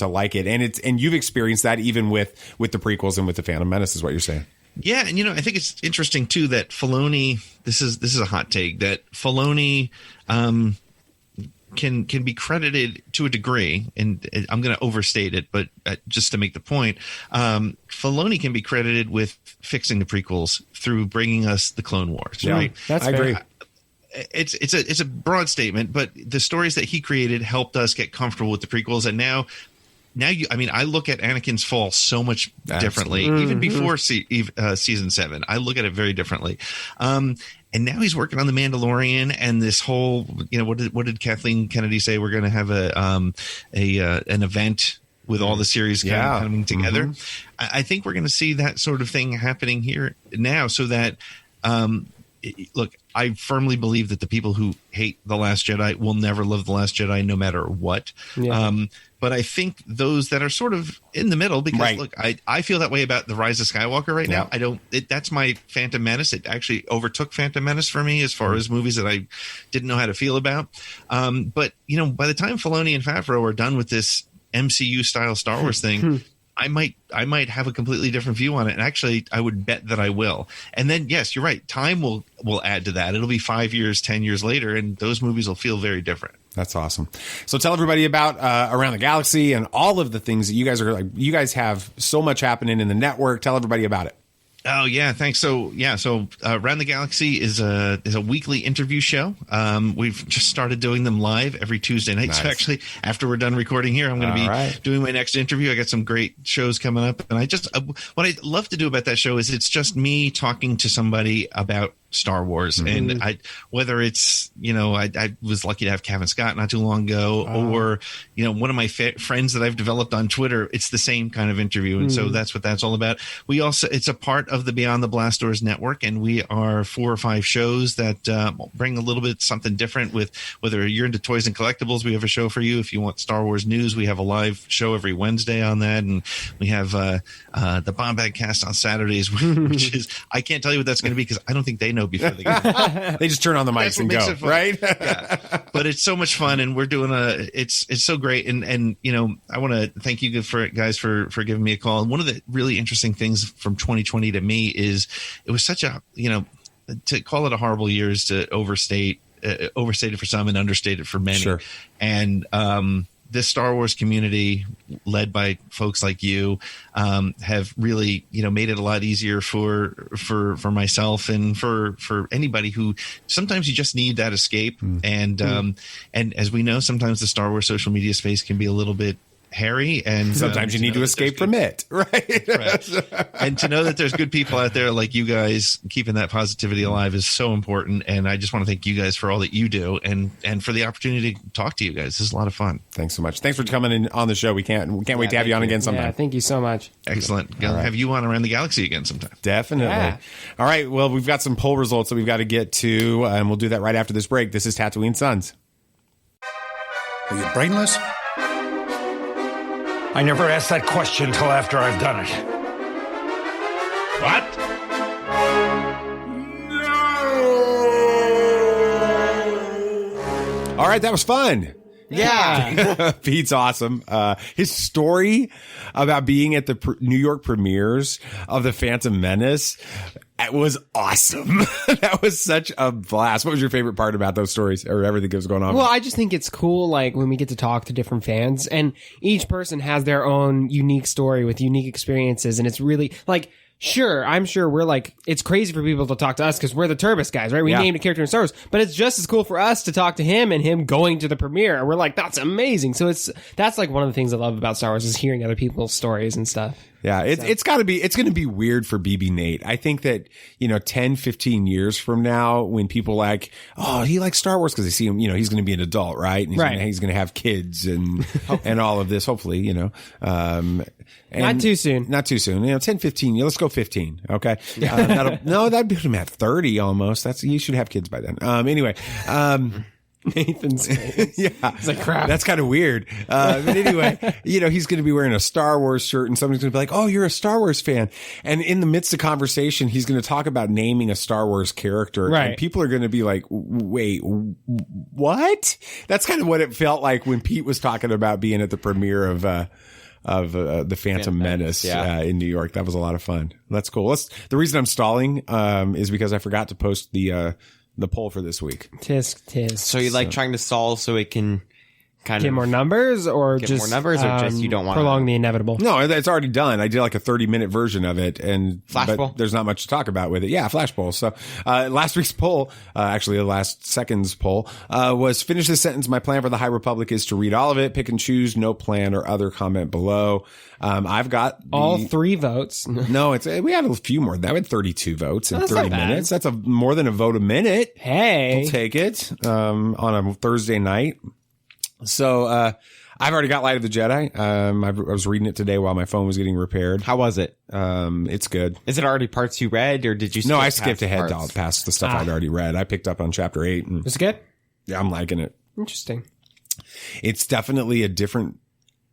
like it. And you've experienced that even with the prequels and with the Phantom Menace, is what you're saying. Yeah, and I think it's interesting too that Filoni. This is a hot take, that Filoni can be credited to a degree, and I'm going to overstate it, but just to make the point, Filoni can be credited with fixing the prequels through bringing us the Clone Wars. Yeah, right? That's I agree. It's a broad statement, but the stories that he created helped us get comfortable with the prequels, and now I look at Anakin's fall so much differently. Even before season 7, I look at it very differently. And now he's working on the Mandalorian and this whole, what did Kathleen Kennedy say? We're going to have an event with all the series coming together. I think we're going to see that sort of thing happening here now, so that look, I firmly believe that the people who hate The Last Jedi will never love The Last Jedi, no matter what. Yeah. But I think those that are sort of in the middle, because look, I feel that way about The Rise of Skywalker right now. That's my Phantom Menace. It actually overtook Phantom Menace for me as far as movies that I didn't know how to feel about. But by the time Filoni and Favreau are done with this MCU style Star Wars thing, I might have a completely different view on it. And actually, I would bet that I will. And then, yes, you're right. Time will add to that. It'll be 5 years, 10 years later, and those movies will feel very different. That's awesome. So tell everybody about Around the Galaxy and all of the things that you guys are like. You guys have so much happening in the network. Tell everybody about it. Oh yeah, thanks. So Around the Galaxy is a weekly interview show. We've just started doing them live every Tuesday night. Nice. So actually, after we're done recording here, I'm going to be doing my next interview. I got some great shows coming up, and what I love to do about that show is it's just me talking to somebody about Star Wars. And whether it's, I was lucky to have Kevin Scott not too long ago, or, one of my friends that I've developed on Twitter, it's the same kind of interview. And so that's what that's all about. It's a part of the Beyond the Blast Doors network, and we are 4 or 5 shows that bring a little bit something different. With whether you're into toys and collectibles, we have a show for you. If you want Star Wars news, we have a live show every Wednesday on that. And we have the Bomb Bag Cast on Saturdays, which is, I can't tell you what that's going to be because I don't think they know before they go. They just turn on the mics and go, right? Yeah. But it's so much fun, and we're doing it's so great. And I want to thank you guys for giving me a call. And one of the really interesting things from 2020 to me is it was such a, to call it a horrible year is to overstate it for some and understate it for many. Sure. And this Star Wars community, led by folks like you, have really, made it a lot easier for myself and for anybody who sometimes you just need that escape. And as we know, sometimes the Star Wars social media space can be a little bit hairy, and sometimes you need to escape from it, right? And to know that there's good people out there like you guys keeping that positivity alive is so important. And I just want to thank you guys for all that you do, and for the opportunity to talk to you guys. This is a lot of fun. Thanks so much. Thanks for coming in on the show. We can't wait to have you on again sometime. Yeah, thank you so much. Excellent. Have you on Around the Galaxy again sometime. Definitely. Yeah. All right. Well, we've got some poll results that we've got to get to, and we'll do that right after this break. This is Tatooine Sons. Are you brainless? I never asked that question till after I've done it. What? No! All right, that was fun. Yeah. Pete's awesome. His story about being at the New York premieres of the Phantom Menace, it was awesome. That was such a blast. What was your favorite part about those stories or everything that was going on? Well, I just think it's cool, like, when we get to talk to different fans, and each person has their own unique story with unique experiences. And it's really like, Sure, I'm sure we're like, it's crazy for people to talk to us because we're the Turbis guys, right? We named a character in Star Wars, but it's just as cool for us to talk to him and him going to the premiere. And we're like, that's amazing. So that's like one of the things I love about Star Wars is hearing other people's stories and stuff. Yeah, it's going to be weird for BB Nate. I think that, 10, 15 years from now, when people like, oh, he likes Star Wars because they see him, he's going to be an adult, right? And he's going to have kids and all of this, hopefully, Not too soon. Not too soon. 10, 15. Let's go 15. Okay. That'd be him at 30 almost. You should have kids by then. Anyway, Nathan's face. Yeah. It's like crap. That's kind of weird. But anyway, he's going to be wearing a Star Wars shirt and somebody's going to be like, oh, you're a Star Wars fan. And in the midst of conversation, he's going to talk about naming a Star Wars character. Right. And people are going to be like, wait, what? That's kind of what it felt like when Pete was talking about being at the premiere of the Phantom Menace in New York. That was a lot of fun. That's cool. The reason I'm stalling is because I forgot to post the poll for this week. Tisk. So you like trying to stall so it can kind get of more numbers or get just more numbers, or just you don't want prolong the inevitable? No, it's already done. I did like a 30-minute version of it, and Flash but poll? there's not much to talk about with it. Yeah, flash poll. So last week's poll, actually the last second's poll, was finish this sentence. My plan for the High Republic is to read all of it, pick and choose, no plan or other comment below. I've got all 3 votes. No, we had a few more. That had 32 votes in 30 not bad. minutes. That's more than a vote a minute. Hey, We'll take it on a Thursday night. So I've already got Light of the Jedi. I was reading it today while my phone was getting repaired. How was it? It's good. Is it already parts you read, or did you? No, I skipped ahead past the stuff I'd already read. I picked up on chapter 8. And, is it good? Yeah, I'm liking it. Interesting. It's definitely a different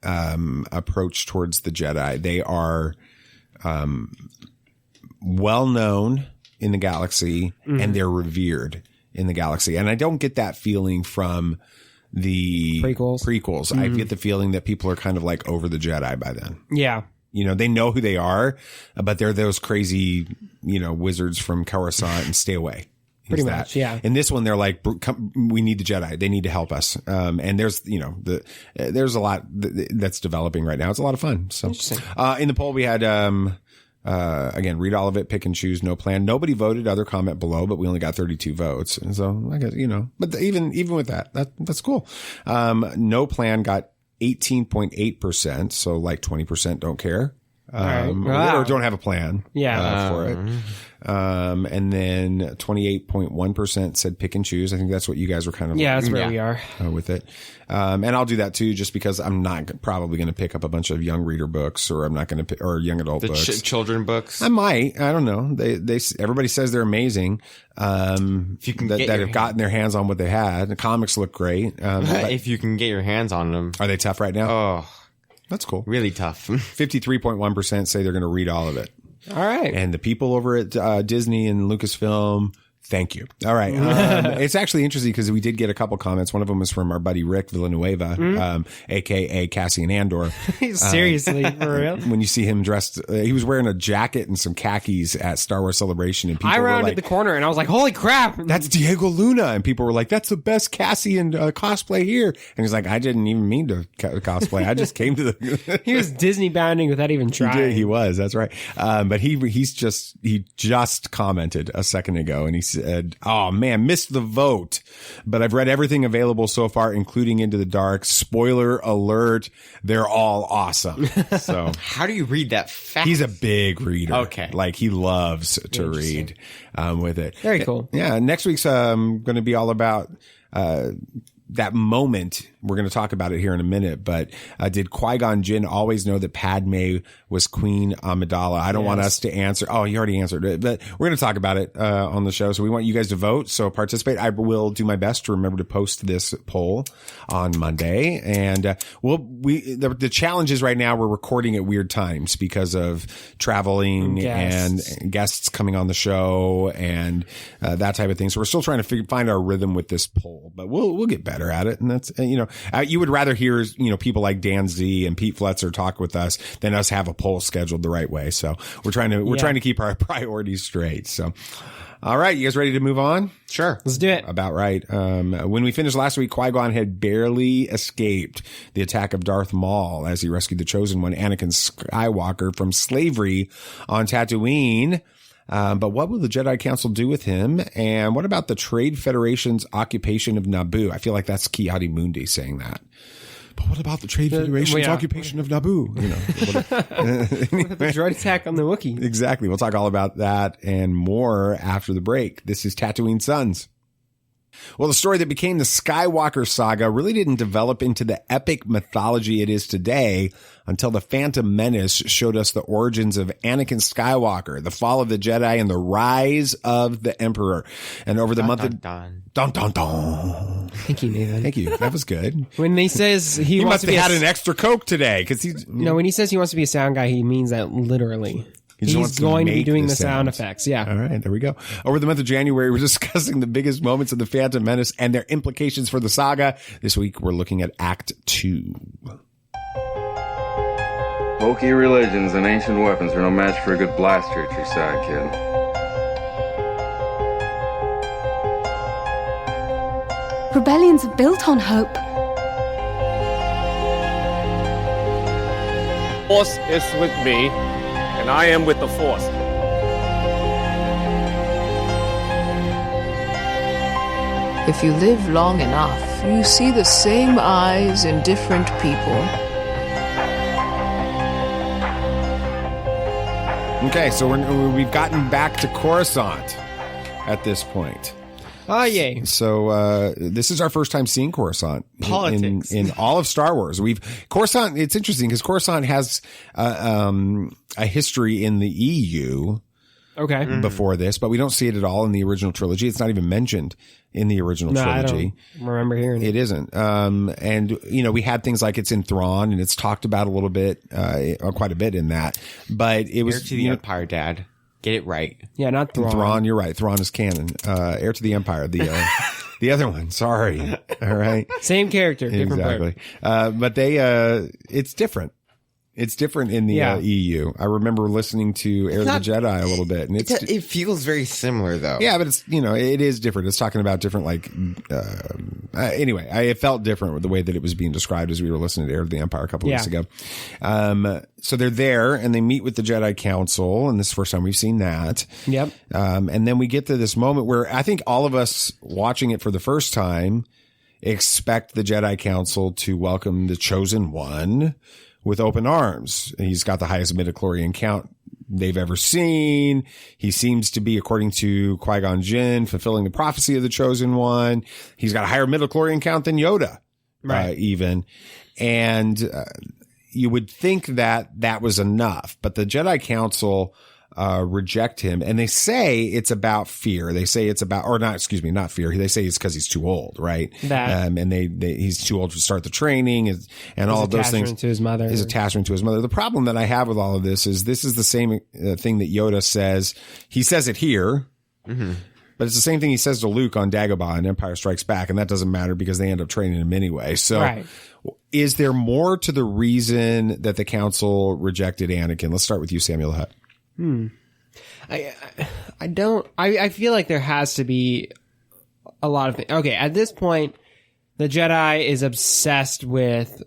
approach towards the Jedi. They are well known in the galaxy, and they're revered in the galaxy. And I don't get that feeling from the prequels. I get the feeling that people are kind of like over the Jedi by then. Yeah. They know who they are, but they're those crazy, wizards from Coruscant, and stay away. Pretty much, yeah. In this one, they're like, we need the Jedi. They need to help us. And there's, there's a lot that's developing right now. It's a lot of fun. So, in the poll, we had, again, read all of it, pick and choose, no plan. Nobody voted, other comment below, but we only got 32 votes. And so, I guess, but even with that's cool. No plan got 18.8%. So like 20% don't care. Or don't have a plan for it. And then 28.1% said pick and choose. I think that's what you guys were kind of that's where we are with it. And I'll do that too, just because I'm not probably going to pick up a bunch of young reader books, or I'm not going to or young adult books, children books. I might. I don't know. They everybody says they're amazing. If you can that have gotten their hands on what they had. The comics look great. If you can get your hands on them, are they tough right now? Oh. That's cool. Really tough. 53.1% say they're going to read all of it. All right. And the people over at Disney and Lucasfilm, thank you. All right. It's actually interesting because we did get a couple comments. One of them was from our buddy Rick Villanueva, a.k.a. Cassian Andor. Seriously, for real? When you see him dressed, he was wearing a jacket and some khakis at Star Wars Celebration. And people I were rounded like, the corner and I was like, holy crap. That's Diego Luna. And people were like, that's the best Cassian cosplay here. And he's like, I didn't even mean to cosplay. I just came to the... He was Disney bounding without even trying. He was. That's right. But he just commented a second ago, and he said, oh man, missed the vote, but I've read everything available so far, including Into the Dark. Spoiler alert, they're all awesome. So how do you read that fast? He's a big reader. Okay. Like he loves to read with it. Very cool. Yeah. Next week's going to be all about that moment. We're going to talk about it here in a minute, but did Qui-Gon Jinn always know that Padme was Queen Amidala? I don't want us to answer. Oh, you already answered it, but we're going to talk about it on the show. So we want you guys to vote. So participate. I will do my best to remember to post this poll on Monday. And the challenge is right now we're recording at weird times because of traveling and guests coming on the show and that type of thing. So we're still trying to find our rhythm with this poll, but we'll get better at it. And that's, you would rather hear, people like Dan Z and Pete Feltzer talk with us than us have a poll scheduled the right way. So we're trying to keep our priorities straight. So, All right, you guys ready to move on? Sure. Let's do it. About right. When we finished last week, Qui-Gon had barely escaped the attack of Darth Maul as he rescued the Chosen One, Anakin Skywalker, from slavery on Tatooine. But what will the Jedi Council do with him? And what about the Trade Federation's occupation of Naboo? I feel like that's Ki-Adi-Mundi saying that. But what about the Trade Federation's occupation of Naboo? You know, The droid attack on the Wookiee. Exactly. We'll talk all about that and more after the break. This is Tatooine Sons. Well, the story that became the Skywalker saga really didn't develop into the epic mythology it is today until the Phantom Menace showed us the origins of Anakin Skywalker, the fall of the Jedi, and the rise of the Emperor. And over the month of... Dun, dun, dun. Thank you, Nathan. Thank you. That was good. When he says he must wants to be have had an extra Coke today because he's... No, when he says he wants to be a sound guy, he means that literally. He's going to be doing the sound effects. Yeah. All right. There we go. Over the month of January, we're discussing the biggest moments of the Phantom Menace and their implications for the saga. This week, we're looking at Act 2. Bulky religions and ancient weapons are no match for a good blaster at your side, kid. Rebellions are built on hope. Force is with me, and I am with the Force. If you live long enough, you see the same eyes in different people. Okay, so we've gotten back to Coruscant at this point. Oh, yay. So this is our first time seeing Coruscant in all of Star Wars. Coruscant, it's interesting because Coruscant has a history in the EU. Okay. Before this, but we don't see it at all in the original trilogy. It's not even mentioned in the original trilogy. I don't remember hearing it. It isn't. And you know, we had things like it's in Thrawn and it's talked about a little bit, quite a bit in that, but it was Heir to the Empire, Dad. Get it right. Yeah, not Thrawn. Thrawn, you're right. Thrawn is canon. Heir to the Empire. The other one. Sorry. All right. Same character, different exactly. But it's different. It's different in the EU. I remember listening to Heir to the Jedi a little bit, and it feels very similar though. Yeah, but it is different. It's talking about different anyway. It felt different with the way that it was being described as we were listening to Heir to the Empire a couple weeks ago. So they're there and they meet with the Jedi Council, and this is the first time we've seen that. Yep. And then we get to this moment where I think all of us watching it for the first time expect the Jedi Council to welcome the Chosen One with open arms. He's got the highest midichlorian count they've ever seen. He seems to be, according to Qui-Gon Jinn, fulfilling the prophecy of the Chosen One. He's got a higher midichlorian count than Yoda, even. And you would think that was enough, but the Jedi Council reject him, and they say it's about fear. They say it's about, or not fear. They say it's because he's too old, right? And he's too old to start the training and all of those things. To his mother. His attachment to his mother. The problem that I have with all of this is the same thing that Yoda says. He says it here, but it's the same thing he says to Luke on Dagobah in Empire Strikes Back, and that doesn't matter because they end up training him anyway. So is there more to the reason that the council rejected Anakin? Let's start with you, Samuel Hutt. I feel like there has to be a lot of things. Okay, at this point, the Jedi is obsessed with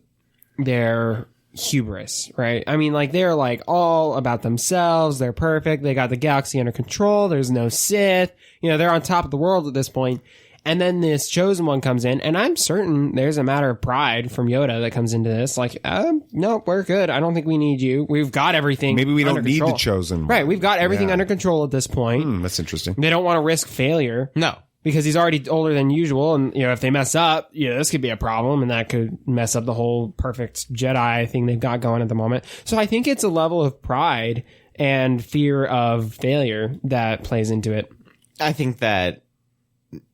their hubris, right? I mean, like, they're like all about themselves. They're perfect. They got the galaxy under control. There's no Sith. They're on top of the world at this point. And then this Chosen One comes in, and I'm certain there's a matter of pride from Yoda that comes into this. Like, no, we're good. I don't think we need you. We've got everything. Maybe we don't under need control. the Chosen One. Right, we've got everything under control at this point. That's interesting. They don't want to risk failure. No. Because he's already older than usual, and if they mess up, this could be a problem, and that could mess up the whole perfect Jedi thing they've got going at the moment. So I think it's a level of pride and fear of failure that plays into it. I think that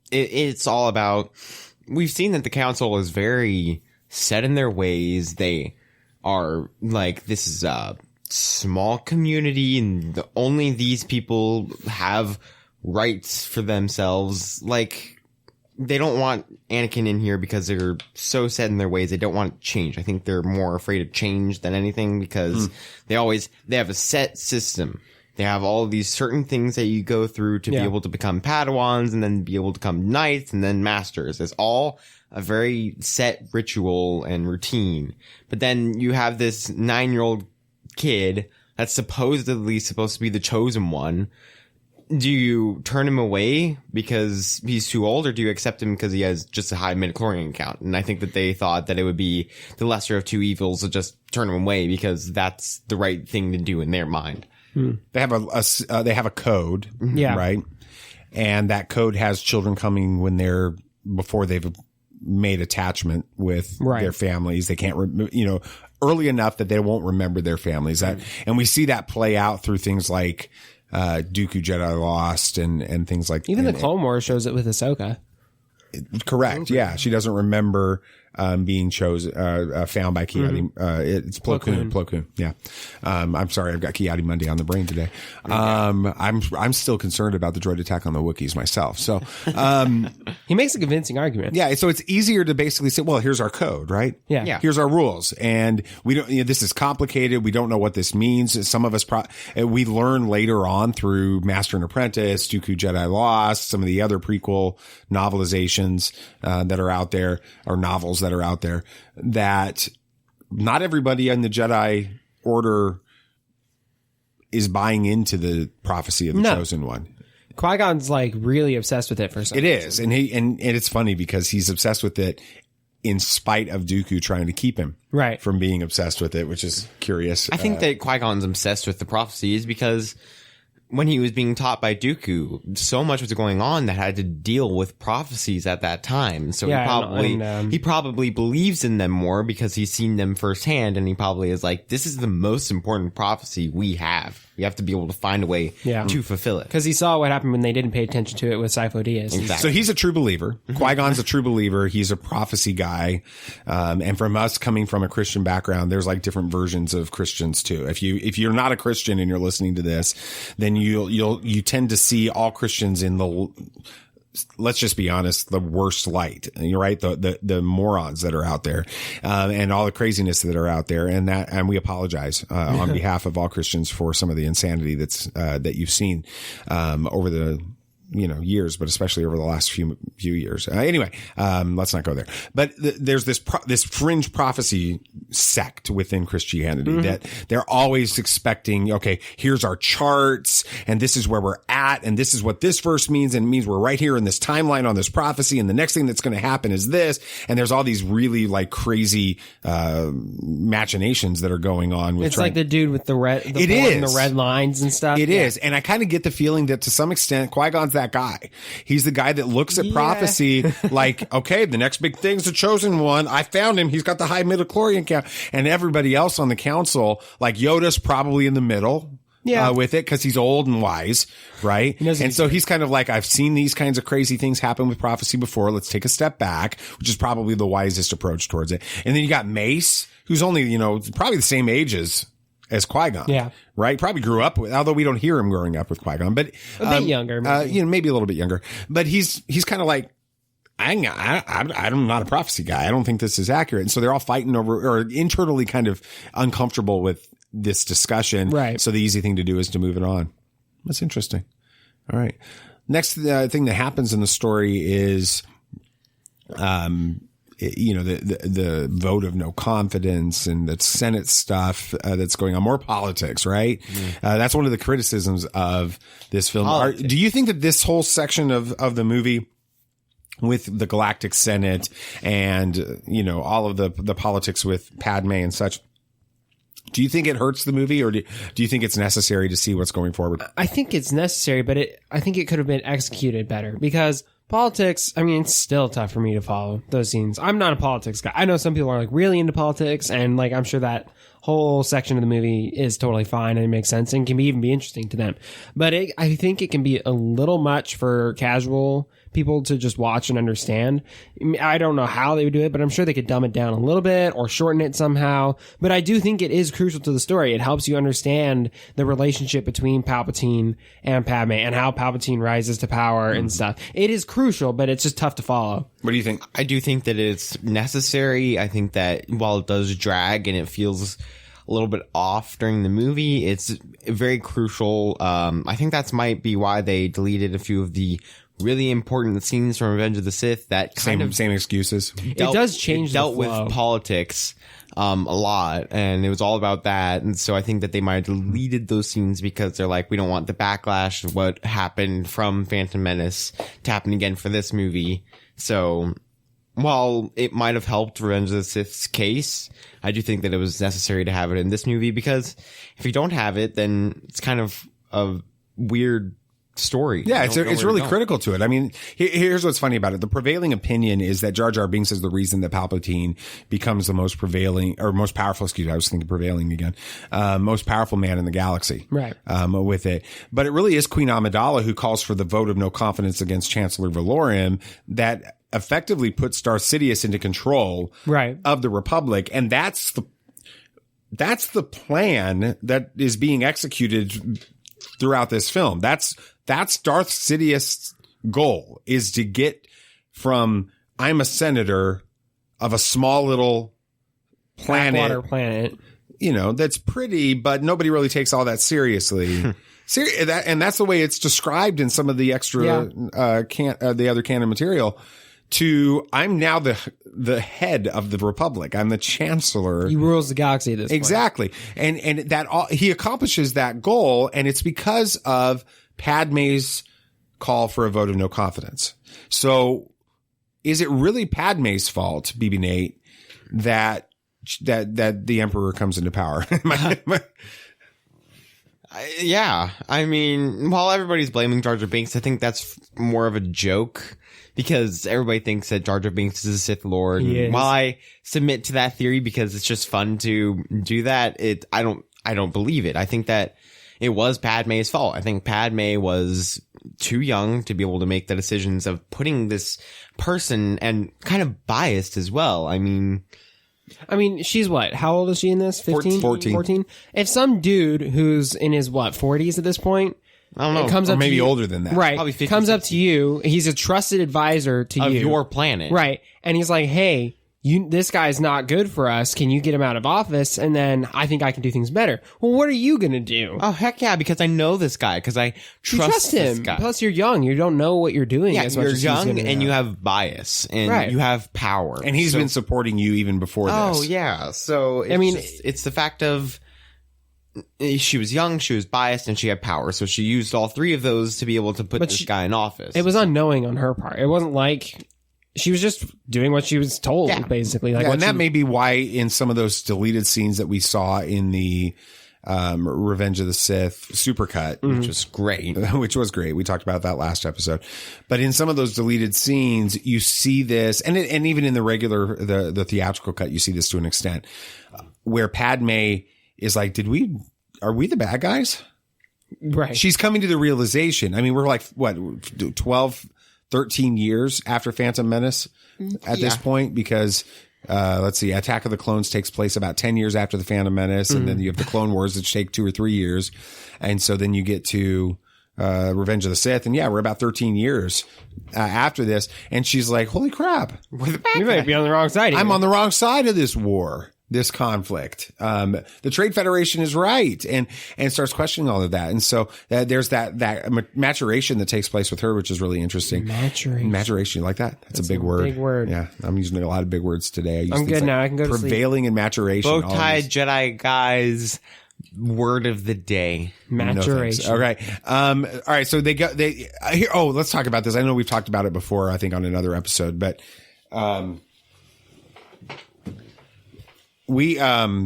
it's all about, we've seen that the council is very set in their ways. They are like, this is a small community and only these people have rights for themselves. Like, they don't want Anakin in here because they're so set in their ways. They don't want change. I think they're more afraid of change than anything because they have a set system They have all of these certain things that you go through to be able to become Padawans and then be able to become knights and then masters. It's all a very set ritual and routine. But then you have this 9-year-old kid that's supposedly supposed to be the chosen one. Do you turn him away because he's too old, or do you accept him because he has just a high midichlorian count? And I think that they thought that it would be the lesser of two evils to just turn him away because that's the right thing to do in their mind. They have a code, right? And that code has children coming before they've made attachment with their families. They can't, early enough that they won't remember their families. And we see that play out through things like Dooku Jedi Lost and things like even the Clone Wars shows it with Ahsoka. Correct. Yeah, she doesn't remember being chosen, found by Ki-Adi. It's Plo Koon. Plo Koon. Yeah. I'm sorry, I've got Ki-Adi Monday on the brain today. I'm still concerned about the droid attack on the Wookiees myself. So, he makes a convincing argument. Yeah. So it's easier to basically say, well, here's our code, right? Yeah. Here's our rules. And we don't, this is complicated. We don't know what this means. Some of us, we learn later on through Master and Apprentice, Dooku Jedi Lost, some of the other prequel novelizations, that are out there, or novels that are out there, that not everybody in the Jedi Order is buying into the prophecy of the chosen one. Qui-Gon's like really obsessed with it for some reason. And it's funny because he's obsessed with it in spite of Dooku trying to keep him from being obsessed with it, which is curious. I think that Qui-Gon's obsessed with the prophecy is because when he was being taught by Dooku, so much was going on that had to deal with prophecies at that time. So he probably believes in them more because he's seen them firsthand, and he probably is like, this is the most important prophecy we have. We have to be able to find a way to fulfill it. Because he saw what happened when they didn't pay attention to it with Sifo Dyas. Exactly. So he's a true believer. Qui-Gon's a true believer. He's a prophecy guy. And from us coming from a Christian background, there's like different versions of Christians too. If you're not a Christian and you're listening to this, then you tend to see all Christians in the, let's just be honest, the worst light. You're right. The morons that are out there, and all the craziness that are out there. And we apologize, on behalf of all Christians for some of the insanity that you've seen, over the, years, but especially over the last few years. Anyway, let's not go there. But there's this fringe prophecy sect within Christianity that they're always expecting, okay, here's our charts, and this is where we're at, and this is what this verse means, and it means we're right here in this timeline on this prophecy, and the next thing that's going to happen is this. And there's all these really like crazy machinations that are going on. It's like the dude with the red lines and stuff. It is. And I kind of get the feeling that to some extent, Qui-Gon's that guy. He's the guy that looks at prophecy like, okay, the next big thing's the chosen one. I found him. He's got the high midichlorian count. And everybody else on the council, like Yoda's probably in the middle. With it, because he's old and wise, right? And so he's kind of like, I've seen these kinds of crazy things happen with prophecy before. Let's take a step back, which is probably the wisest approach towards it. And then you got Mace, who's only, probably the same age as Qui-Gon. Right? Probably grew up with, although we don't hear him growing up with Qui-Gon, but a bit younger, maybe. Maybe a little bit younger. But he's kind of like, I'm not a prophecy guy. I don't think this is accurate. And so they're all fighting over, or internally kind of uncomfortable with this discussion. Right. So the easy thing to do is to move it on. That's interesting. All right. Next thing that happens in the story is, the vote of no confidence and the Senate stuff that's going on. More politics, right? That's one of the criticisms of this film. Do you think that this whole section of the movie, with the Galactic Senate and, all of the politics with Padme and such, do you think it hurts the movie, or do you think it's necessary to see what's going forward? I think it's necessary, but I think it could have been executed better, because politics, it's still tough for me to follow those scenes. I'm not a politics guy. I know some people are like really into politics, and like I'm sure that whole section of the movie is totally fine and it makes sense and can even be interesting to them. But I think it can be a little much for casual people to just watch and understand. I don't know how they would do it, but I'm sure they could dumb it down a little bit or shorten it somehow. But I do think it is crucial to the story. It helps you understand the relationship between Palpatine and Padme and how Palpatine rises to power and stuff. It is crucial, but it's just tough to follow. What do you think? I do think that it's necessary. I think that while it does drag and it feels a little bit off during the movie. It's very crucial. I think that's might be why they deleted a few of the really important scenes from Revenge of the Sith that same excuses. It does change. Dealt the flow. with politics a lot, and it was all about that. And so I think that they might have deleted those scenes because they're like, we don't want the backlash of what happened from Phantom Menace to happen again for this movie. So while it might have helped Revenge of the Sith's case, I do think that it was necessary to have it in this movie, because if you don't have it, then it's kind of a weird story. Yeah, it's really critical to it. I mean, here's what's funny about it. The prevailing opinion is that Jar Jar Binks is the reason that Palpatine becomes the most powerful, I was thinking prevailing again, most powerful man in the galaxy. Right. With it. But it really is Queen Amidala who calls for the vote of no confidence against Chancellor Valorum that effectively puts Darth Sidious into control of the Republic. And that's the plan that is being executed throughout this film. That's Darth Sidious' goal, is to get from I'm a senator of a small little Blackwater planet, that's pretty, but nobody really takes all that seriously. And that's the way it's described in some of the extra the other canon material. I'm now the head of the Republic. I'm the chancellor. He rules the galaxy at this point. Exactly. And that he accomplishes that goal, and it's because of Padme's call for a vote of no confidence. So is it really Padme's fault, BB Nate, that the Emperor comes into power? Yeah. I mean, while everybody's blaming Jar Jar Binks, I think that's more of a joke, because everybody thinks that Jar Jar Binks is a Sith Lord. And while I submit to that theory because it's just fun to do that, I don't believe it. I think that it was Padme's fault. I think Padme was too young to be able to make the decisions of putting this person, and kind of biased as well. I mean, she's what? How old is she in this? 15? 14. If some dude who's in his 40s at this point, I don't know, comes or up maybe to you, older than that, right? Probably 50, comes 60. up to you. He's a trusted advisor to of you, your planet, right? And he's like, "Hey, this guy's not good for us. Can you get him out of office? And then I think I can do things better." Well, what are you gonna do? Oh heck yeah, because I know this guy, because I trust him. this guy. Plus, you're young. You don't know what you're doing. Yeah, as much you're as young and you have bias, and you have power, and he's been supporting you even before this. Oh yeah, so it's the fact of she was young, she was biased, and she had power, so she used all three of those to be able to put this guy in office. It was unknowing on her part. It wasn't like she was just doing what she was told, basically. And that may be why in some of those deleted scenes that we saw in the Revenge of the Sith supercut, which was great. We talked about that last episode. But in some of those deleted scenes, you see this, and even in the regular, the theatrical cut, you see this to an extent, where Padme is like, are we the bad guys? Right. She's coming to the realization. I mean, we're like, what, 12, 13 years after Phantom Menace at this point, because let's see, Attack of the Clones takes place about 10 years after the Phantom Menace, and then you have the Clone Wars, which take 2 or 3 years, and so then you get to Revenge of the Sith, and we're about 13 years after this, and she's like, holy crap, we might be on the wrong side here. I'm on the wrong side of this war, this conflict. The Trade Federation is right, and starts questioning all of that. And so there's that maturation that takes place with her, which is really interesting. Maturation, you like that? That's a big word. Big word. Yeah, I'm using a lot of big words today. I'm good now. I can go to sleep. Prevailing and maturation. Bowtie Jedi guys. Word of the day. Maturation. No, okay. All right. So here. Oh, let's talk about this. I know we've talked about it before, I think on another episode, but, when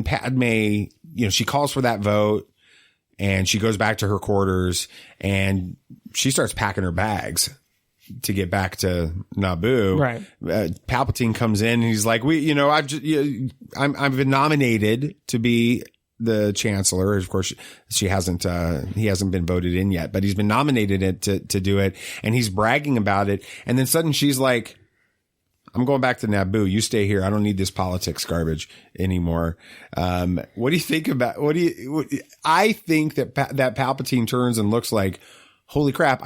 Padme, she calls for that vote and she goes back to her quarters and she starts packing her bags to get back to Naboo. Right. Palpatine comes in and he's like, I've been nominated to be the chancellor. Of course, he hasn't been voted in yet, but he's been nominated to do it. And he's bragging about it. And then suddenly she's like, I'm going back to Naboo. You stay here. I don't need this politics garbage anymore. What do you think about, I think that Palpatine turns and looks like, holy crap,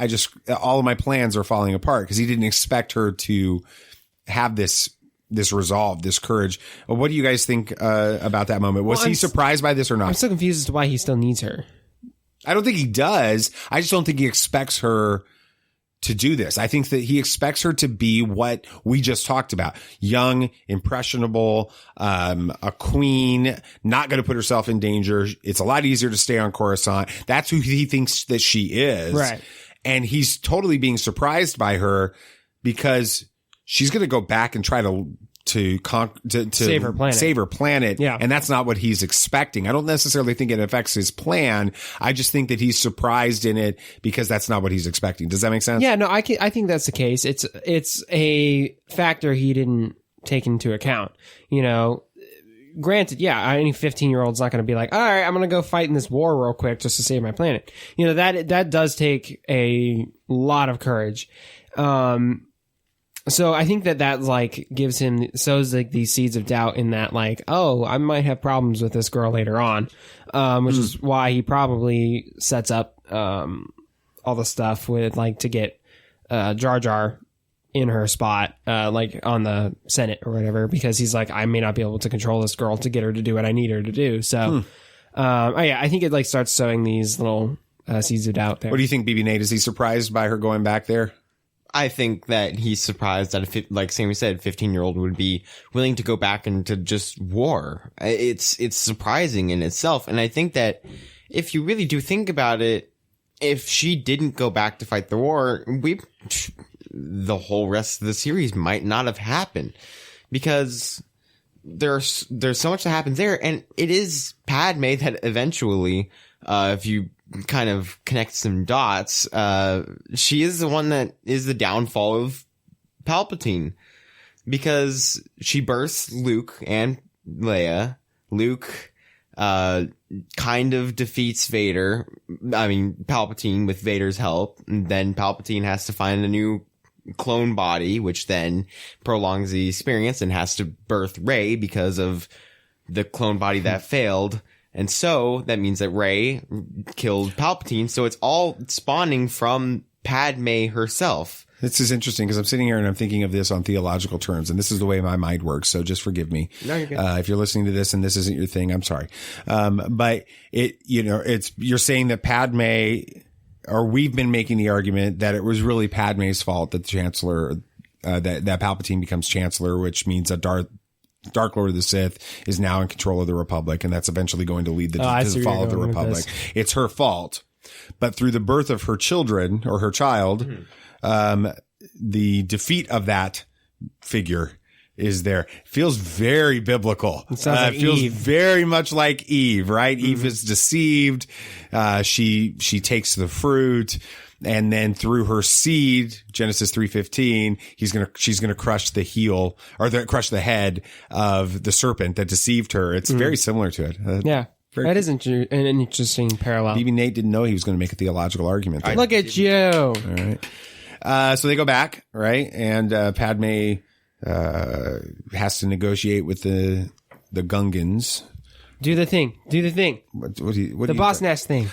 all of my plans are falling apart, because he didn't expect her to have this resolve, this courage. What do you guys think about that moment? Was he surprised by this or not? I'm so confused as to why he still needs her. I don't think he does. I just don't think he expects her to do this. I think that he expects her to be what we just talked about. Young, impressionable, a queen, not going to put herself in danger. It's a lot easier to stay on Coruscant. That's who he thinks that she is. Right. And he's totally being surprised by her because she's going to go back and try to save her planet. Yeah. And that's not what he's expecting. I don't necessarily think it affects his plan. I just think that he's surprised in it because that's not what he's expecting. Does that make sense? Yeah, no, I think that's the case. It's a factor he didn't take into account. You know, granted, yeah, any 15-year-old's not going to be like, all right, I'm going to go fight in this war real quick just to save my planet. You know, that does take a lot of courage. So I think that like sows like these seeds of doubt in that like, oh, I might have problems with this girl later on, which is why he probably sets up all the stuff with like to get Jar Jar in her spot, like on the Senate or whatever, because he's like, I may not be able to control this girl to get her to do what I need her to do. So, yeah, I think it like starts sowing these little seeds of doubt there. What do you think, BB Nate? Is he surprised by her going back there? I think that he's surprised that, like Sammy said, 15-year-old would be willing to go back into just war. It's surprising in itself. And I think that if you really do think about it, if she didn't go back to fight the war, the whole rest of the series might not have happened, because there's so much that happens there. And it is Padme that eventually, if you kind of connect some dots, she is the one that is the downfall of Palpatine, because she births Luke and Leia. Luke kind of defeats Palpatine with Vader's help, and then Palpatine has to find a new clone body, which then prolongs the experience and has to birth Rey because of the clone body that failed. And so that means that Rey killed Palpatine. So it's all spawning from Padme herself. This is interesting because I'm sitting here and I'm thinking of this on theological terms, and this is the way my mind works. So just forgive me. No, you're good. If you're listening to this and this isn't your thing, I'm sorry. But you're saying that Padme, or we've been making the argument that it was really Padme's fault that the Chancellor, that Palpatine becomes Chancellor, which means that Dark Lord of the Sith is now in control of the Republic, and that's eventually going to lead to the fall of the Republic. It's her fault. But through the birth of her children, or her child, the defeat of that figure is there. Feels very biblical. It sounds like feels Eve. very much like Eve, right? Eve is deceived. She takes the fruit. And then through her seed, Genesis 3:15, she's gonna crush the heel, or crush the head of the serpent that deceived her. It's very similar to it. Yeah, that is an interesting parallel. BB Nate didn't know he was going to make a theological argument there. Look at you! All right. So they go back, right, and Padme has to negotiate with the Gungans. Do the thing. What the boss nest thing.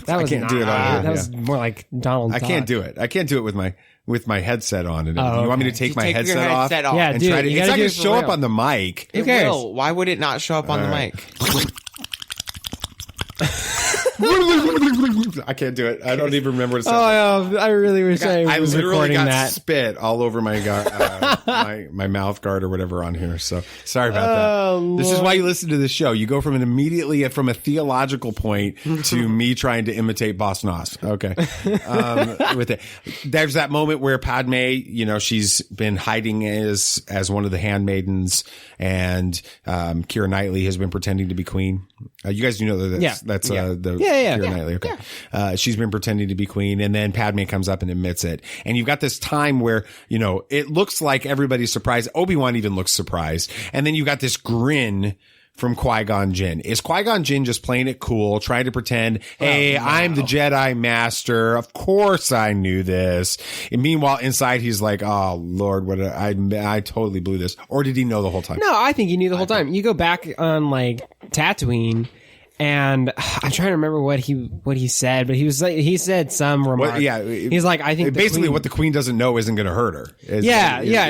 That was I can't do it on here. That was more like Donald. I can't do it. I can't do it with my headset on. And okay. You want me to take my headset off? Yeah, and dude, try to, it's not going to show up on the mic. It will. Why would it not show up on the mic? I can't do it. I don't even remember what it sounds like. I really wish I was recording that. Spit all over my my mouth guard or whatever on here. So sorry about that. Lord. This is why you listen to the show. You go from from a theological point to me trying to imitate Boss Noss. Okay. With it, there's that moment where Padme, she's been hiding as one of the handmaidens, and Keira Knightley has been pretending to be queen. You guys do know that's Keira Knightley. Okay. Yeah. She's been pretending to be queen, and then Padme comes up and admits it. And you've got this time where, it looks like everybody's surprised. Obi-Wan even looks surprised. And then you've got this grin from Qui-Gon Jinn. Is Qui-Gon Jinn just playing it cool, trying to pretend, hey, I'm the Jedi Master. Of course I knew this. And meanwhile, inside he's like, oh, Lord, I totally blew this. Or did he know the whole time? No, I think he knew the whole time. You go back on, Tatooine, And I'm trying to remember what he said, but he said some remark. He's like, I think basically what the queen doesn't know isn't going to hurt her.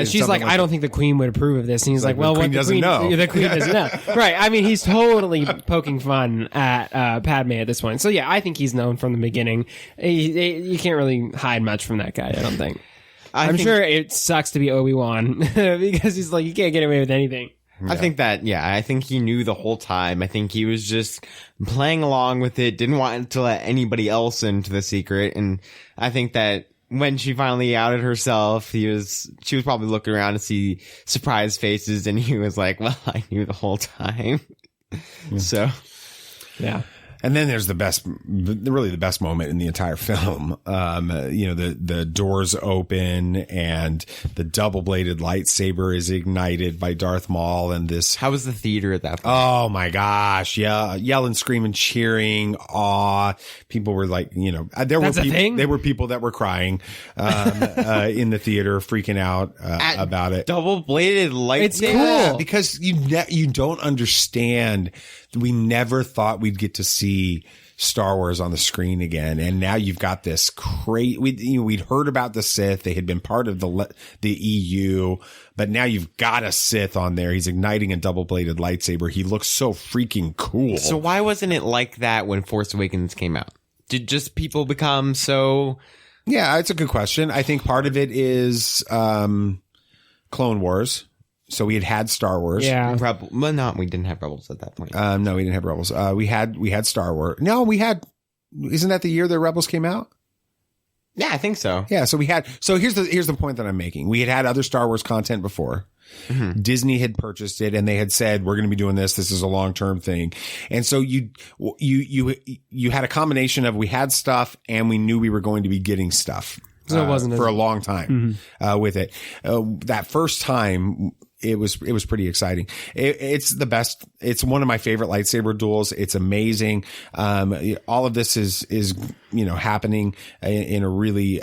She's like, I don't think the queen would approve of this. And he's like, well, the queen doesn't know. The queen doesn't know. Right. I mean, he's totally poking fun at Padme at this point. So yeah, I think he's known from the beginning. You can't really hide much from that guy, I don't think. I'm sure it sucks to be Obi-Wan because he's like, you can't get away with anything. Yeah. I think he knew the whole time. I think he was just playing along with it, didn't want to let anybody else into the secret. And I think that when she finally outed herself, she was probably looking around to see surprised faces, and he was like, well, I knew the whole time. So, yeah. And then there's the best moment in the entire film. The doors open and the double-bladed lightsaber is ignited by Darth Maul, and this. How was the theater at that point? Oh my gosh! Yeah, yelling, screaming, cheering, awe. People were like, there were people that were crying in the theater, freaking out about it. Double-bladed lightsaber. It's cool because you don't understand. We never thought we'd get to see Star Wars on the screen again, and now you've got this we'd heard about the Sith; they had been part of the EU, but now you've got a Sith on there. He's igniting a double-bladed lightsaber. He looks so freaking cool. So why wasn't it like that when Force Awakens came out? Did just people become so? Yeah, it's a good question. I think part of it is Clone Wars. So we had Star Wars. Yeah. We didn't have Rebels at that point. No, we didn't have Rebels. We had Star Wars. No, isn't that the year the Rebels came out? Yeah, I think so. Yeah. So here's the point that I'm making. We had other Star Wars content before. Mm-hmm. Disney had purchased it and they had said, we're going to be doing this. This is a long-term thing. And so you had a combination of, we had stuff and we knew we were going to be getting stuff. So it wasn't for a long time with it. That first time, it was pretty exciting. It's the best. It's one of my favorite lightsaber duels. It's amazing. All of this is happening in a really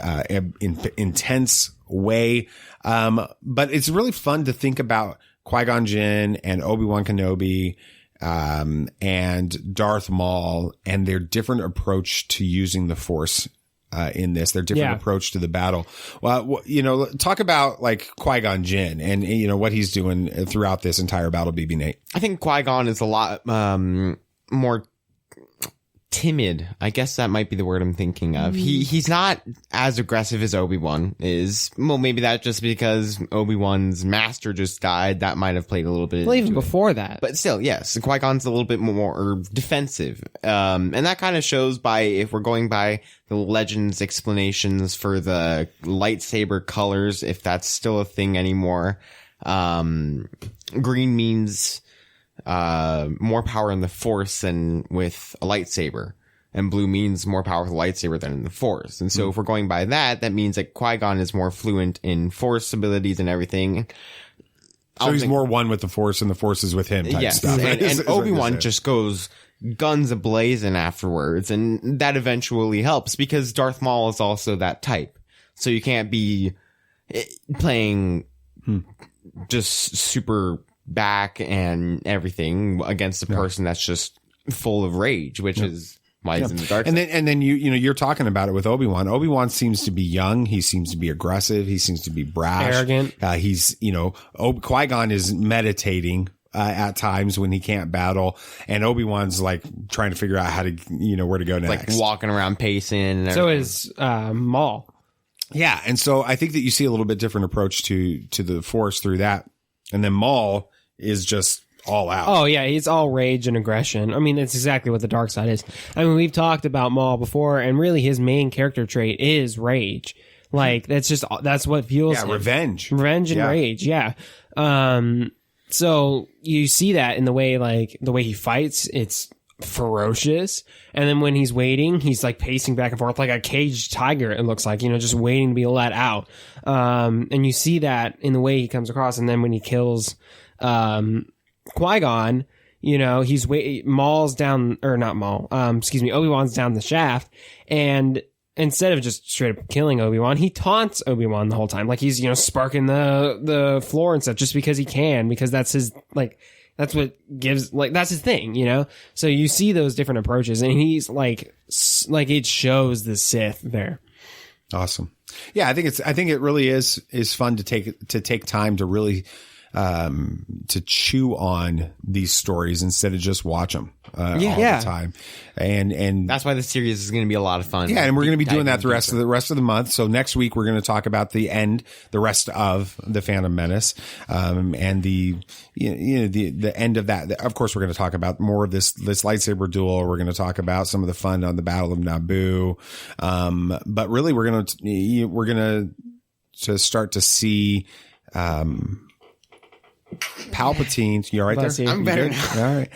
intense way. But it's really fun to think about Qui-Gon Jinn and Obi-Wan Kenobi and Darth Maul and their different approach to using the Force. In their different approach to the battle. Well, talk about like Qui-Gon Jinn and, what he's doing throughout this entire battle, BB Nate. I think Qui-Gon is a lot more timid. I guess that might be the word I'm thinking of. He's not as aggressive as Obi-Wan is. Well, maybe that's just because Obi-Wan's master just died. That might have played a little bit. Well, even before that. But still, yes, Qui-Gon's a little bit more defensive. And that kind of shows if we're going by the Legends explanations for the lightsaber colors, if that's still a thing anymore. Green means more power in the Force than with a lightsaber, and blue means more power with a lightsaber than in the Force. And so if we're going by that means that Qui-Gon is more fluent in Force abilities and everything. So he's more one with the Force and the Force is with him type stuff. And Obi-Wan just goes guns a-blazing afterwards, and that eventually helps because Darth Maul is also that type. So you can't be playing just super back and everything against a person that's just full of rage, which is why he's in the dark side. And then you're talking about it with Obi-Wan. Obi-Wan seems to be young. He seems to be aggressive. He seems to be brash, arrogant. Qui-Gon is meditating at times when he can't battle, and Obi-Wan's like trying to figure out how to where to go next, like walking around pacing and everything. So is Maul. Yeah, and so I think that you see a little bit different approach to the Force through that. And then Maul is just all out. Oh, yeah. He's all rage and aggression. I mean, it's exactly what the dark side is. I mean, we've talked about Maul before, and really his main character trait is rage. Like, that's what fuels him. Revenge. Revenge and rage, yeah. So you see that in the way he fights, it's ferocious. And then when he's waiting, he's like pacing back and forth like a caged tiger, it looks like, just waiting to be let out. And you see that in the way he comes across. And then when he kills Qui-Gon, he's Maul's down, or not Maul, Obi-Wan's down the shaft, and instead of just straight up killing Obi-Wan, he taunts Obi-Wan the whole time. Like he's, sparking the floor and stuff just because he can, because that's his, like, That's what gives, like, that's his thing, you know? So you see those different approaches, and he's like it shows the Sith there. Awesome. Yeah, I think it really is fun to take time to really to chew on these stories instead of just watch them all the time. And that's why the series is going to be a lot of fun. Yeah, and we're going to be doing that the rest of the month. So next week we're going to talk about the rest of the Phantom Menace, and the end of that. Of course, we're going to talk about more of this lightsaber duel. We're going to talk about some of the fun on the Battle of Naboo. But really, we're going to start to see, Palpatine, you all right there? I'm better now. All right.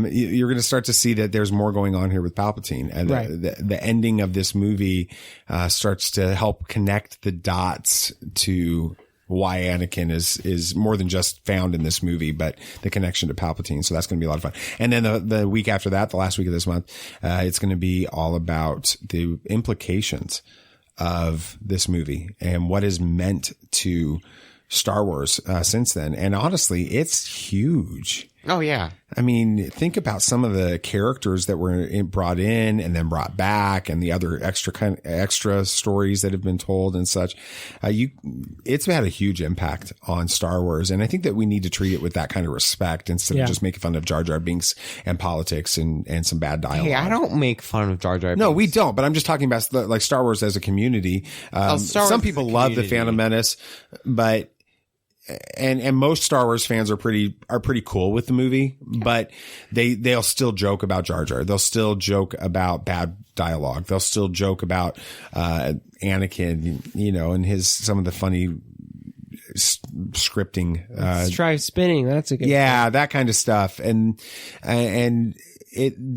You're going to start to see that there's more going on here with Palpatine. And the ending of this movie starts to help connect the dots to why Anakin is more than just found in this movie, but the connection to Palpatine. So that's going to be a lot of fun. And then the week after that, the last week of this month, it's going to be all about the implications of this movie and what is meant to Star Wars since then. And honestly, it's huge. Oh, yeah. I mean, think about some of the characters that were brought in and then brought back, and the other extra stories that have been told and such. It's had a huge impact on Star Wars, and I think that we need to treat it with that kind of respect instead of just making fun of Jar Jar Binks and politics and some bad dialogue. Hey, I don't make fun of Jar Jar Binks. No, we don't. But I'm just talking about like Star Wars as a community. Some people love the Phantom Menace, but. And most Star Wars fans are pretty cool with the movie, but they'll still joke about Jar Jar. They'll still joke about bad dialogue. They'll still joke about Anakin, and some of the funny scripting. Let's try spinning. That's a good. Yeah, point. That kind of stuff. And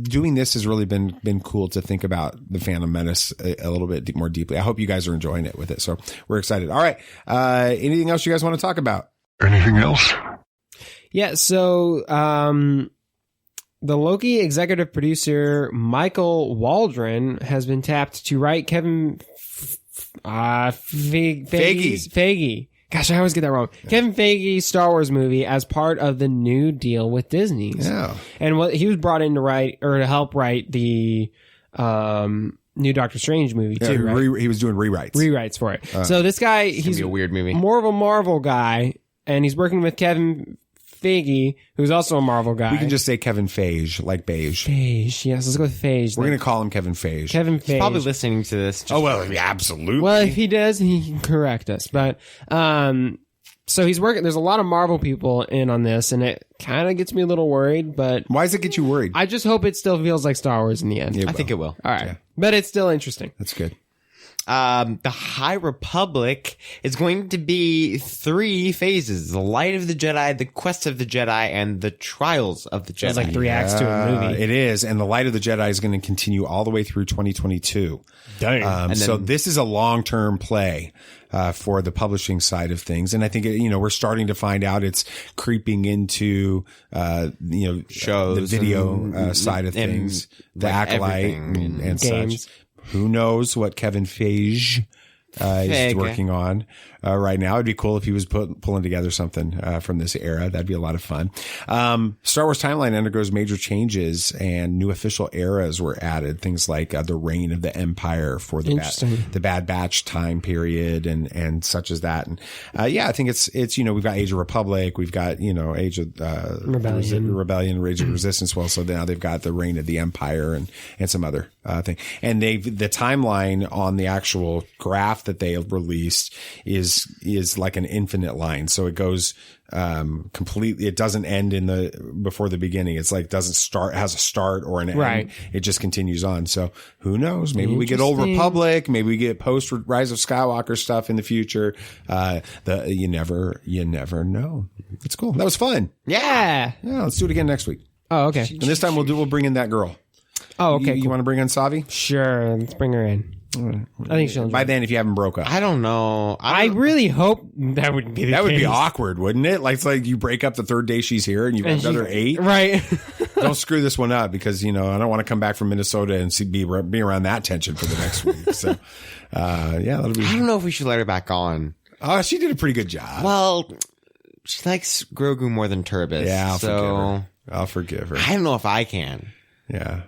doing this has really been cool to think about the Phantom Menace a little bit more deeply. I hope you guys are enjoying it with it. So we're excited. All right. Anything else you guys want to talk about? Anything else? Yeah. So, the Loki executive producer, Michael Waldron, has been tapped to write Kevin Feige. Gosh, I always get that wrong. Yeah. Kevin Feige's Star Wars movie as part of the new deal with Disney's. Yeah. And he was brought in to help write the new Doctor Strange movie too, right? He was doing rewrites for it. So this guy, he's a weird movie. More of a Marvel guy, and he's working with Kevin Feige, who's also a Marvel guy. We can just say Kevin Feige, like beige. Beige, yes. Let's go with Feige. We're going to call him Kevin Feige. Kevin Feige. He's probably listening to this. Absolutely. Well, if he does, he can correct us. But so he's working. There's a lot of Marvel people in on this, and it kind of gets me a little worried. But why does it get you worried? I just hope it still feels like Star Wars in the end. I think it will. All right, but it's still interesting. That's good. The High Republic is going to be 3 phases: the Light of the Jedi, the Quest of the Jedi, and the Trials of the Jedi. It's like 3 acts to a movie. It is, and the Light of the Jedi is going to continue all the way through 2022. Dang! So this is a long-term play for the publishing side of things, and I think we're starting to find out it's creeping into shows, the video side of things, the Acolyte and games. Such. Who knows what Kevin Feige is working on right now. It'd be cool if he was pulling together something from this era. That'd be a lot of fun. Star Wars timeline undergoes major changes, and new official eras were added. Things like the reign of the Empire for the Bad Batch time period and such as that. And I think it's we've got Age of Republic, we've got Age of Rebellion, Rage of Resistance. Well, so now they've got the reign of the Empire and some other thing. And the timeline on the actual graph that they released is like an infinite line. So it goes completely, it doesn't end before the beginning. It's like has a start or an end. It just continues on. So who knows? Maybe we get Old Republic, maybe we get post Rise of Skywalker stuff in the future. You never know. It's cool. That was fun. Yeah. Let's do it again next week. Oh, okay. And this time we'll bring in that girl. Oh, okay. You want to bring in Savi? Sure. Let's bring her in. I think she'll enjoy by then, if you haven't broke up. I don't know. I really hope that would be the That would case. be awkward, wouldn't it? Like, it's like you break up the third day she's here and you've got another 8. Right. Don't screw this one up because, I don't want to come back from Minnesota and be around that tension for the next week. So, that'll be. I don't know if we should let her back on. She did a pretty good job. Well, she likes Grogu more than Turbis. Yeah, I'll forgive her. I don't know if I can. Yeah.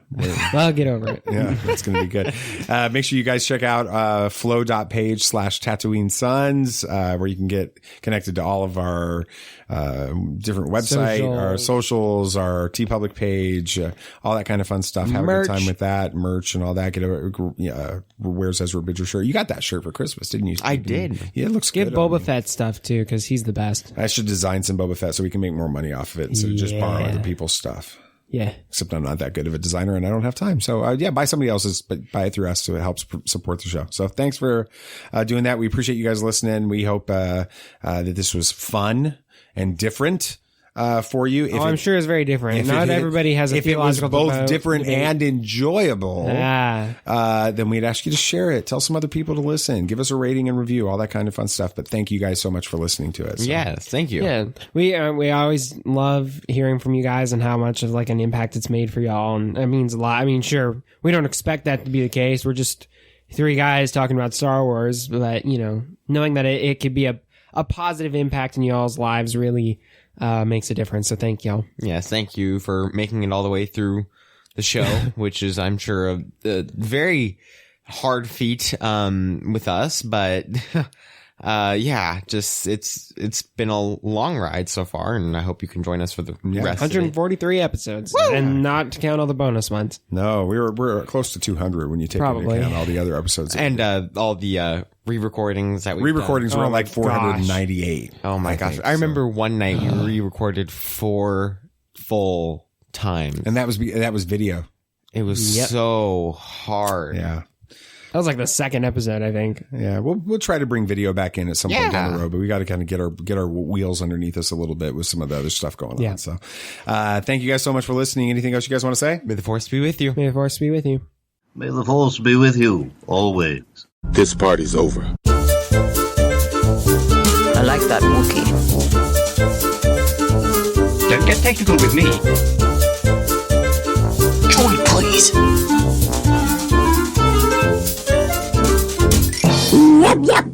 Well, get over it. Yeah, that's going to be good. Make sure you guys check out flow.page/tatooinesons, where you can get connected to all of our different website, our socials, our TeePublic page, all that kind of fun stuff. Have a good time with that. Merch and all that. Get a Where's Ezra Bridger shirt. You got that shirt for Christmas, didn't you? I did. Yeah, it looks good. Get Boba Fett stuff, too, because he's the best. I should design some Boba Fett so we can make more money off of it instead of just borrow other people's stuff. Yeah. Except I'm not that good of a designer and I don't have time. So, buy somebody else's, but buy it through us so it helps support the show. So thanks for doing that. We appreciate you guys listening. We hope that this was fun and different for you. I'm sure it's very different. Not everybody has a theological. If it was both different and enjoyable, then we'd ask you to share it. Tell some other people to listen. Give us a rating and review, all that kind of fun stuff. But thank you guys so much for listening to it. So. Yes, thank you. Yeah, we always love hearing from you guys and how much of like an impact it's made for y'all, and it means a lot. I mean, sure, we don't expect that to be the case. We're just three guys talking about Star Wars, but knowing that it could be a positive impact in y'all's lives really makes a difference. So thank y'all. Yes, thank you for making it all the way through the show, which is, I'm sure, a very hard feat with us, but it's been a long ride so far, and I hope you can join us for the rest 143 episodes. Woo! And not to count all the bonus ones. No, we're close to 200 when you take into account all the other episodes. And all the re-recordings that we re-recordings were like 498. Oh my gosh. I remember one night we re-recorded 4 full times. And that was video. It was so hard. Yeah. That was like the second episode, I think. Yeah, we'll try to bring video back in at some point down the road, but we got to kind of get our wheels underneath us a little bit with some of the other stuff going on. So, thank you guys so much for listening. Anything else you guys want to say? May the Force be with you. May the Force be with you. May the Force be with you always. This party's over. I like that Wookiee. Don't get technical with me. Join, please. Yep, yep.